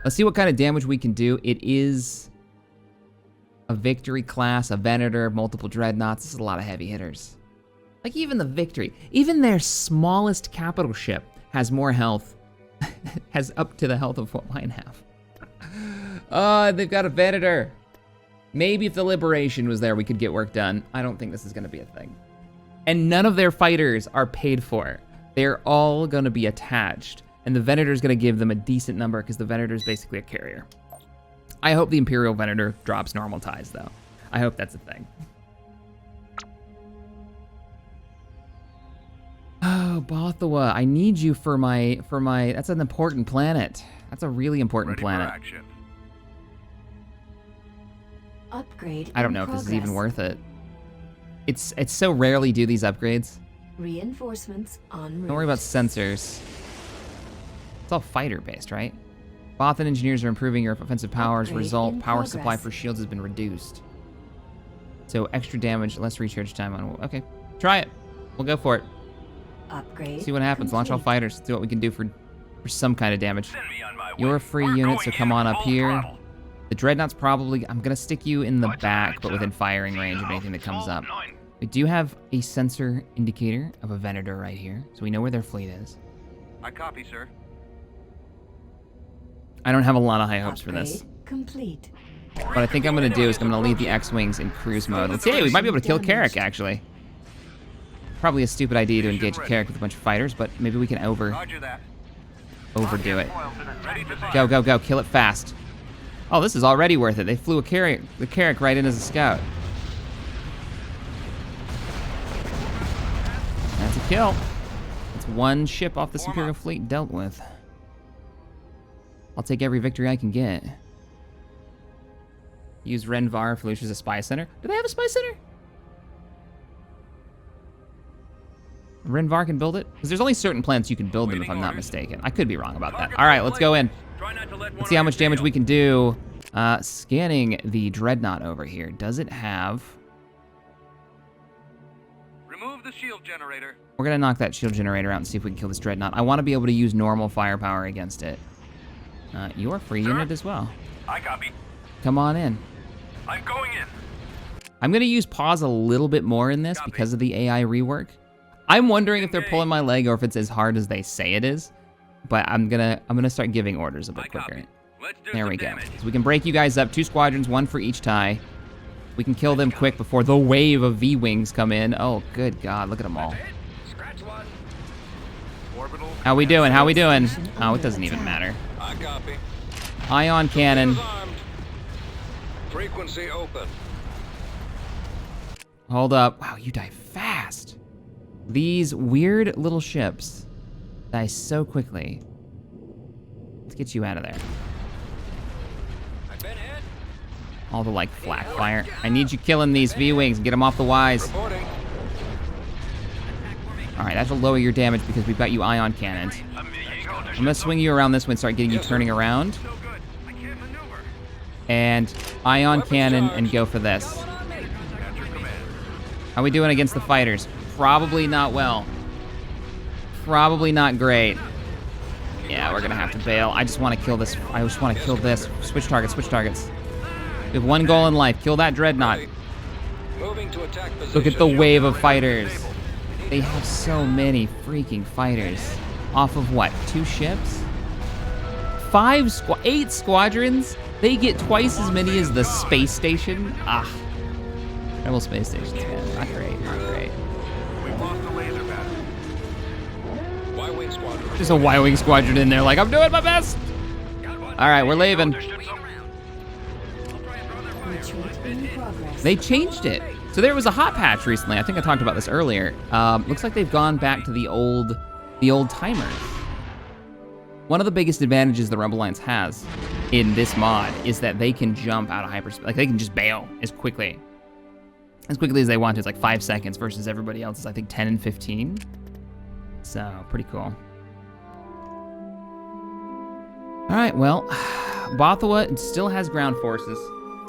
Let's see what kind of damage we can do. It is a victory class, a Venator, multiple dreadnoughts. This is a lot of heavy hitters. Like even the victory, even their smallest capital ship has more health, has up to the health of what mine have. They've got a Venator. Maybe if the Liberation was there, we could get work done. I don't think this is gonna be a thing. And none of their fighters are paid for. They're all gonna be attached. And the Venator's gonna give them a decent number because the Venator is basically a carrier. I hope the Imperial Venator drops normal ties though. I hope that's a thing. Oh, Bothwa, I need you for my, that's an important planet. That's a really important planet. Upgrade. I don't know if this is even worth it. It's so rarely do these upgrades. Reinforcements en route. Don't worry about sensors. It's all fighter based, right? Bothan engineers are improving your offensive powers. Upgrade Result, in power supply progress. for shields has been reduced. So extra damage, less recharge time on. Okay, try it. We'll go for it. Upgrade. See what happens. Launch all complete. fighters. See what we can do for some kind of damage. Send me on my way. You're a free We're unit, so going come in on full up here. throttle. The dreadnought's probably. I'm gonna stick you in the What's back, that, but within firing range of Zero, anything that comes up. 12-9. We do have a sensor indicator of a Venator right here, so we know where their fleet is. I copy, sir. I don't have a lot of high hopes for this. Upgrade complete. What I think I'm gonna do is I'm gonna leave the X-Wings in cruise mode. Let's see, hey, we might be able to kill Carrick, actually. Probably a stupid idea to engage a Carrick with a bunch of fighters, but maybe we can Roger that. overdo it. Ready to fire. Go, go, go, kill it fast. Oh, this is already worth it. They flew the Carrick right in as a scout. That's a kill. That's one ship off this Imperial fleet dealt with. I'll take every victory I can get. Use Renvar if Lucia's a spy center. Do they have a spy center? Renvar can build it? Because there's only certain planets you can build them if I'm not mistaken. I could be wrong about that. All right, let's go in. Try not to let one Let's see how of much you damage fail. we can do. Scanning the Dreadnought over here. Does it have... Remove the shield generator. We're gonna knock that shield generator out and see if we can kill this Dreadnought. I want to be able to use normal firepower against it. You're a free unit as well. I copy. Come on in. I'm going in. I'm gonna use pause a little bit more in this Copy. because of the AI rework. I'm wondering if they're pulling my leg or if it's as hard as they say it is. But I'm gonna start giving orders a I bit quicker. copy. Let's do There some we go. damage. So we can break you guys up. 2 squadrons, 1 for each tie. We can kill them quick before the wave of V-Wings come in. Oh, good God, look at them all. Scratch one. Orbital. How we doing? How we doing? Oh, it doesn't even matter. I copy. Ion cannon. Armed. Frequency open. Hold up. Wow, you die fast. These weird little ships die so quickly. Let's get you out of there. I've been hit. All the, like, flak fire. I need you killing these V-Wings and get them off the Ys. Reporting. All right, that'll lower your damage because we've got you ion cannons. I'm gonna swing you around this way and start getting you turning around. No good. I can't maneuver. And ion cannon and go for this. At your command. How we doing against the fighters? Probably not well. Probably not great. Yeah, we're gonna have to bail. I just want to kill this. I just want to kill this. Switch targets, switch targets. We have one goal in life. Kill that dreadnought. Moving to attack position. Look at the wave of fighters. They have so many freaking fighters. Off of what? 2 ships? 8 squadrons? They get twice as many as the space station? Ah. Rebel space stations, man. Not great, not great. We lost the laser battery. Y-wing squadron. There's a Y-Wing squadron in there like, I'm doing my best. All right, we're leaving. Retreat in progress. They changed it. So there was a hot patch recently. I think I talked about this earlier. Looks like they've gone back to the old timers. One of the biggest advantages the Rebel Alliance has in this mod is that they can jump out of hyperspace. Like, they can just bail as quickly as they want to. It's like 5 seconds versus everybody else's, I think, 10 and 15. So, pretty cool. All right, well, Bothawa still has ground forces,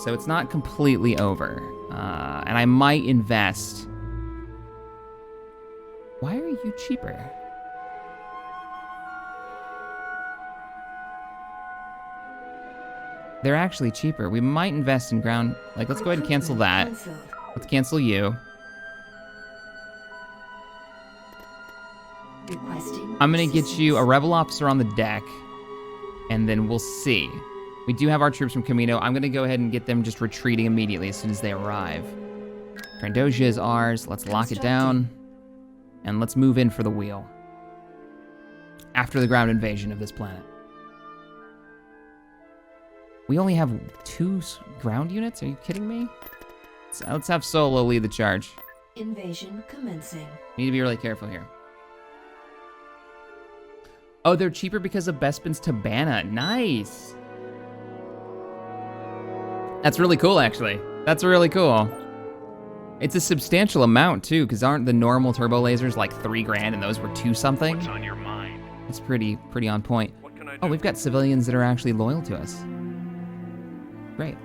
so it's not completely over. And I might invest. Why are you cheaper? They're actually cheaper. We might invest in ground. Like, let's go ahead and cancel that. Cancelled. Let's cancel you. Requesting I'm gonna get you a assistance. rebel officer on the deck, and then we'll see. We do have our troops from Camino. I'm gonna go ahead and get them just retreating immediately as soon as they arrive. Trandosha is ours. Let's lock it down, and let's move in for the wheel. After the ground invasion of this planet. We only have 2 ground units? Are you kidding me? Let's have Solo lead the charge. Invasion commencing. Need to be really careful here. Oh, they're cheaper because of Bespin's Tabana. Nice. That's really cool, actually. That's really cool. It's a substantial amount, too, because aren't the normal turbo lasers like 3 grand and those were 2 something? What's on your mind? It's pretty on point. What can I do? Oh, we've got civilians that are actually loyal to us. Great.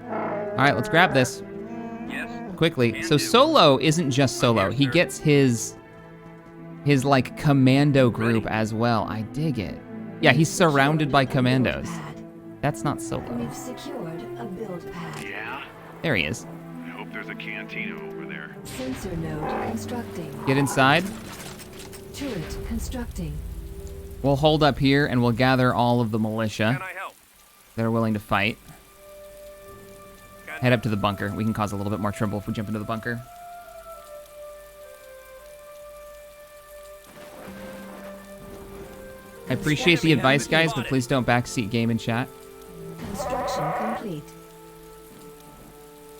All right, let's grab this Yes. quickly. Can So do. Solo isn't just Solo. He gets his like commando group Ready. as well. I dig it. Yeah, he's surrounded by commandos. Pad. That's not Solo. We've secured a build pad. Yeah? There he is. I hope there's a cantina over there. Sensor node constructing. Get inside. Turret constructing. We'll hold up here and we'll gather all of the militia Can I help? that are willing to fight. Can Head up to the bunker. We can cause a little bit more trouble if we jump into the bunker. I appreciate the advice, guys, but please don't backseat game in chat. Construction complete.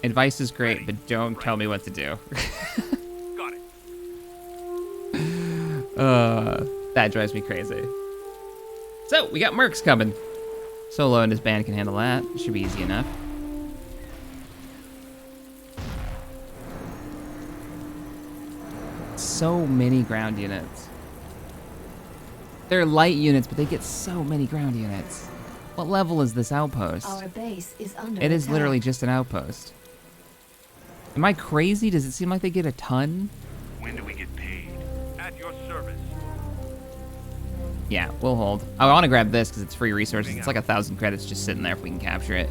Advice is great, but don't tell me what to do. Got it. That drives me crazy. So, we got Mercs coming. Solo and his band can handle that. Should be easy enough. So many ground units. They're light units, but they get so many ground units. What level is this outpost? Our base is under It is attack. literally just an outpost. Am I crazy? Does it seem like they get a ton? When do we get paid? At your service. Yeah, we'll hold. I want to grab this because it's free resources. It's like 1,000 credits just sitting there if we can capture it.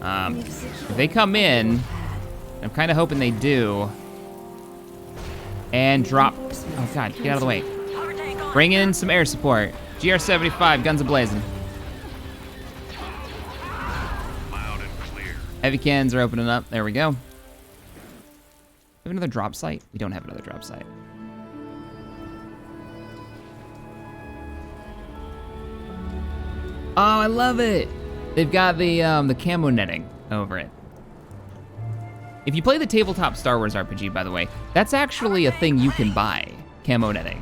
We've secured If they come a in, build pad. I'm kind of hoping they do. And drop. Oh god, get out of the way. Hover tank on. Bring in some air support. GR-75, guns a-blazing. Loud and clear. Heavy cannons are opening up. There we go. We have another drop site? We don't have another drop site. Oh, I love it. They've got the camo netting over it. If you play the tabletop Star Wars RPG, by the way, that's actually a thing you can buy, camo netting,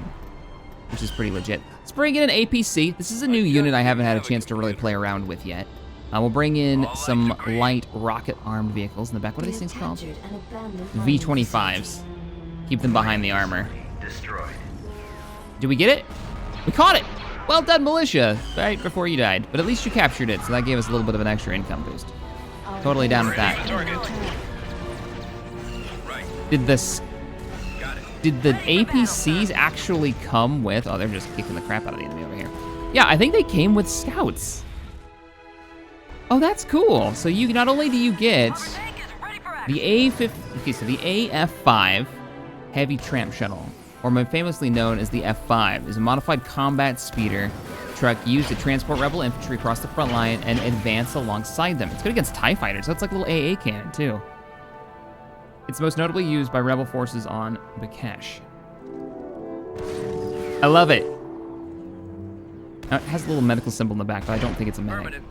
which is pretty legit. Let's bring in an APC. This is a new unit I haven't had a chance to really play around with yet. We'll bring in some light rocket-armed vehicles in the back. What are these things called? Captured an abandoned mining V-25s. Keep them behind the armor. Destroyed. Did we get it? We caught it! Well done, militia! Right before you died. But at least you captured it, so that gave us a little bit of an extra income boost. Our Totally down with base that. is under attack. Right. Did this... Got it. Did the APCs actually come with... Oh, they're just kicking the crap out of the enemy over here. Yeah, I think they came with scouts. Oh, that's cool. So you not only do you get Hover tank is ready for action. the A-5... Okay, so the AF-5 Heavy Tramp Shuttle, or more famously known as the F-5, is a modified combat speeder truck used to transport rebel infantry across the front line and advance alongside them. It's good against TIE fighters, so it's like a little AA cannon, too. It's most notably used by rebel forces on Bakesh. I love it. Now, it has a little medical symbol in the back, but I don't think it's a medic. Affirmative.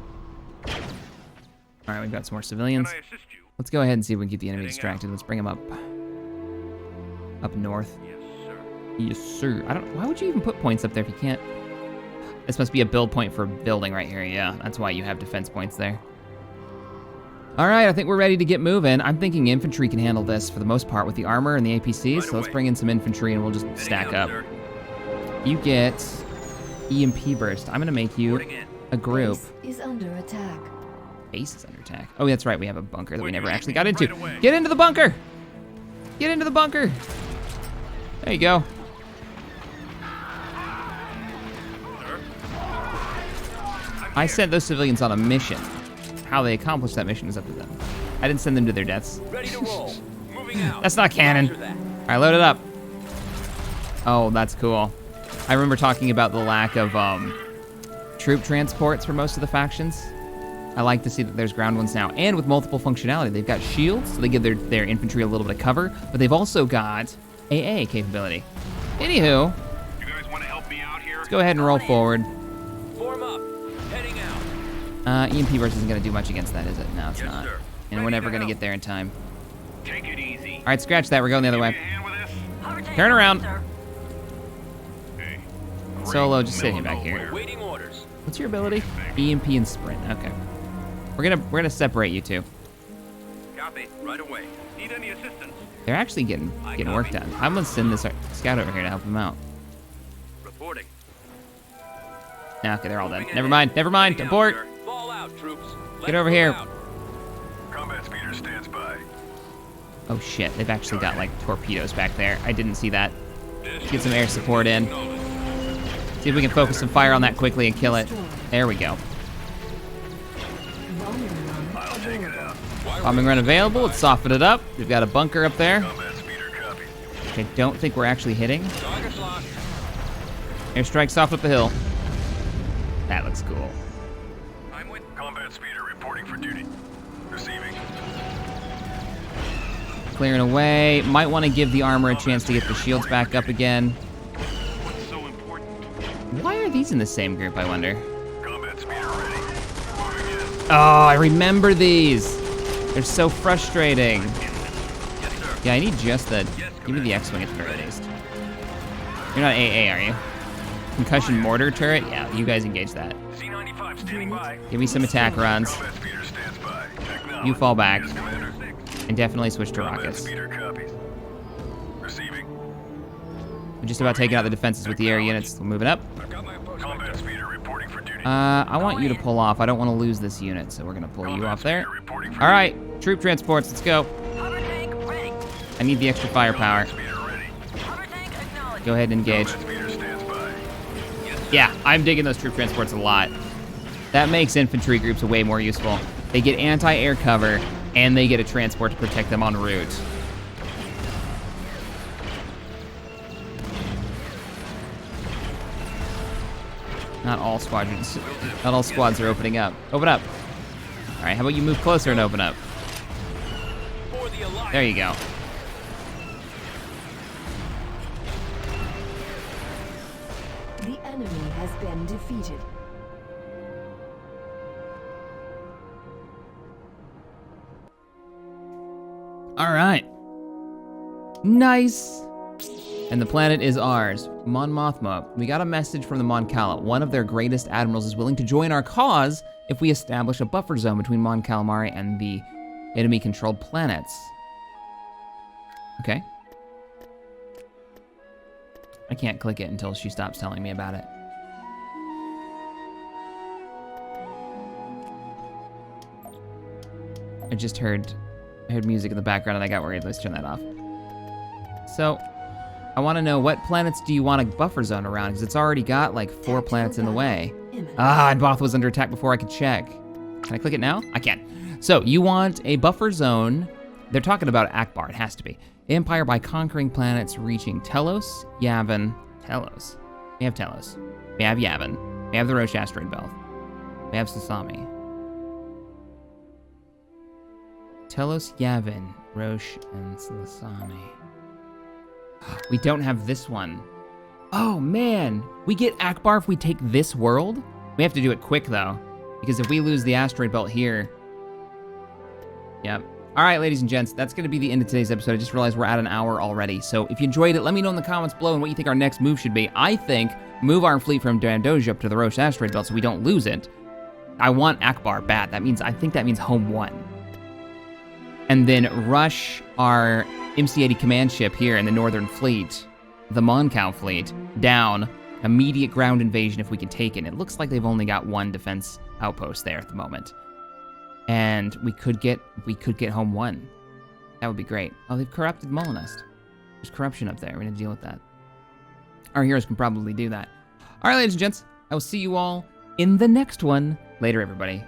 All right, we've got some more Can civilians. I assist you? Let's go ahead and see if we can keep the enemy Heading distracted. Let's bring them up north. Yes, sir. Yes, sir. Why would you even put points up there if you can't? This must be a build point for building right here. Yeah, that's why you have defense points there. All right, I think we're ready to get moving. I'm thinking infantry can handle this for the most part with the armor and the APCs. Right So let's away. bring in some infantry and we'll just Heading stack out, up. sir. You get EMP burst. I'm gonna make you Reporting in. a a group. Base is under attack. Base is under attack. Oh, that's right. We have a bunker that we never actually got Right into. away. Get into the bunker! Get into the bunker! There you go. I sent those civilians on a mission. How they accomplished that mission is up to them. I didn't send them to their deaths. Ready to roll. Moving out. That's not canon. Roger that. All right, load it up. Oh, that's cool. I remember talking about the lack of troop transports for most of the factions. I like to see that there's ground ones now, and with multiple functionality. They've got shields, so they give their infantry a little bit of cover, but they've also got AA capability. Anywho, You guys want to help me out here? let's go ahead and roll forward. Form up. Heading out. EMP versus isn't going to do much against that, is it? No, it's Yes, not. sir. And we're never going to get there in time. Take it easy. All right, scratch that. We're going the other Give me way. a hand with this? Overtake Turn around. sir. Hey. Solo, Great just sit here middle back here. nowhere. Waiting orders. What's your ability? EMP and sprint. Okay. We're gonna separate you two. Copy. Right away. Need any assistance? They're actually getting work done. I'm gonna send this scout over here to help them out. Reporting. Nah, okay, they're all dead. Moving Never ahead. mind. Never mind. Heading out, Abort. sir. Fall out, troops. Get Let's over move here. out. Combat speeder stands by. Oh shit, they've actually got like torpedoes back there. I didn't see that. Get some air support in. See if we can focus some fire on that quickly and kill it. There we go. Bombing run I'll take it out. Bombing run available. Let's soften it up. We've got a bunker up there, Combat speeder copies. which I don't think we're actually hitting. Target's locked. Airstrike soft up the hill. That looks cool. I'm with. Combat speeder reporting for duty. Receiving. Clearing away. Might want to give the armor a chance to get the shields back up again. What's so important? Why are these in the same group, I wonder? Combat speeder ready. Moving in. Oh, I remember these. They're so frustrating. Yes, sir. Yeah, I need just the... Yes, Give me the X-Wing at the very least. You're not AA, are you? Concussion mortar turret? Yeah, you guys engage that. C-95 standing by. Give me some attack runs. Combat speeder stands by. Acknowledge. You fall back. Yes, Commander. And definitely switch to Combat rockets. speeder copies. Receiving. We're just about taking out the defenses with the air units. We're moving up. I've got my approach Combat vector. speeder reporting for duty. I want you to pull off. I don't want to lose this unit, so we're going to pull you Combat off there. speeder reporting for All right, troop transports, let's go. Hover tank ready. I need the extra firepower. duty. Speeder ready. Hover tank acknowledged. Go ahead and engage. Combat speeder stands by. Yeah, I'm digging those troop transports a lot. That makes infantry groups way more useful. They get anti-air cover, and they get a transport to protect them en route. Not all squadrons. Not all squads are opening up. Open up. All right, how about you move closer and open up? For the alliance. There you go. The enemy has been defeated. All right. Nice. And the planet is ours, Mon Mothma. We got a message from the Mon Cala. One of their greatest admirals is willing to join our cause if we establish a buffer zone between Mon Calamari and the enemy-controlled planets. Okay. I can't click it until she stops telling me about it. I just heard music in the background and I got worried. Let's turn that off. So, I want to know, what planets do you want a buffer zone around? Because it's already got like 4 planets in the way. Imminent. Ah, and Both was under attack before I could check. Can I click it now? I can. So, you want a buffer zone. They're talking about Akbar. It has to be. Empire by conquering planets reaching Telos, Yavin, Telos. We have Telos. We have Yavin. We have the Roche asteroid belt. We have Sasami. Telos, Yavin, Roche, and Sasami. We don't have this one. Oh man, we get Akbar if we take this world? We have to do it quick though, because if we lose the asteroid belt here. Yep. All right, ladies and gents, that's gonna be the end of today's episode. I just realized we're at an hour already. So if you enjoyed it, let me know in the comments below and what you think our next move should be. I think move our fleet from Trandosha up to the Roche asteroid belt so we don't lose it. I want Akbar bad. I think that means home 1. And then rush our MC-80 command ship here in the Northern Fleet, the Moncal fleet, down immediate ground invasion if we can take it. And it looks like they've only got one defense outpost there at the moment. And we could get home one. That would be great. Oh, they've corrupted Molynest. There's corruption up there. We're going to deal with that. Our heroes can probably do that. All right, ladies and gents, I will see you all in the next one. Later, everybody.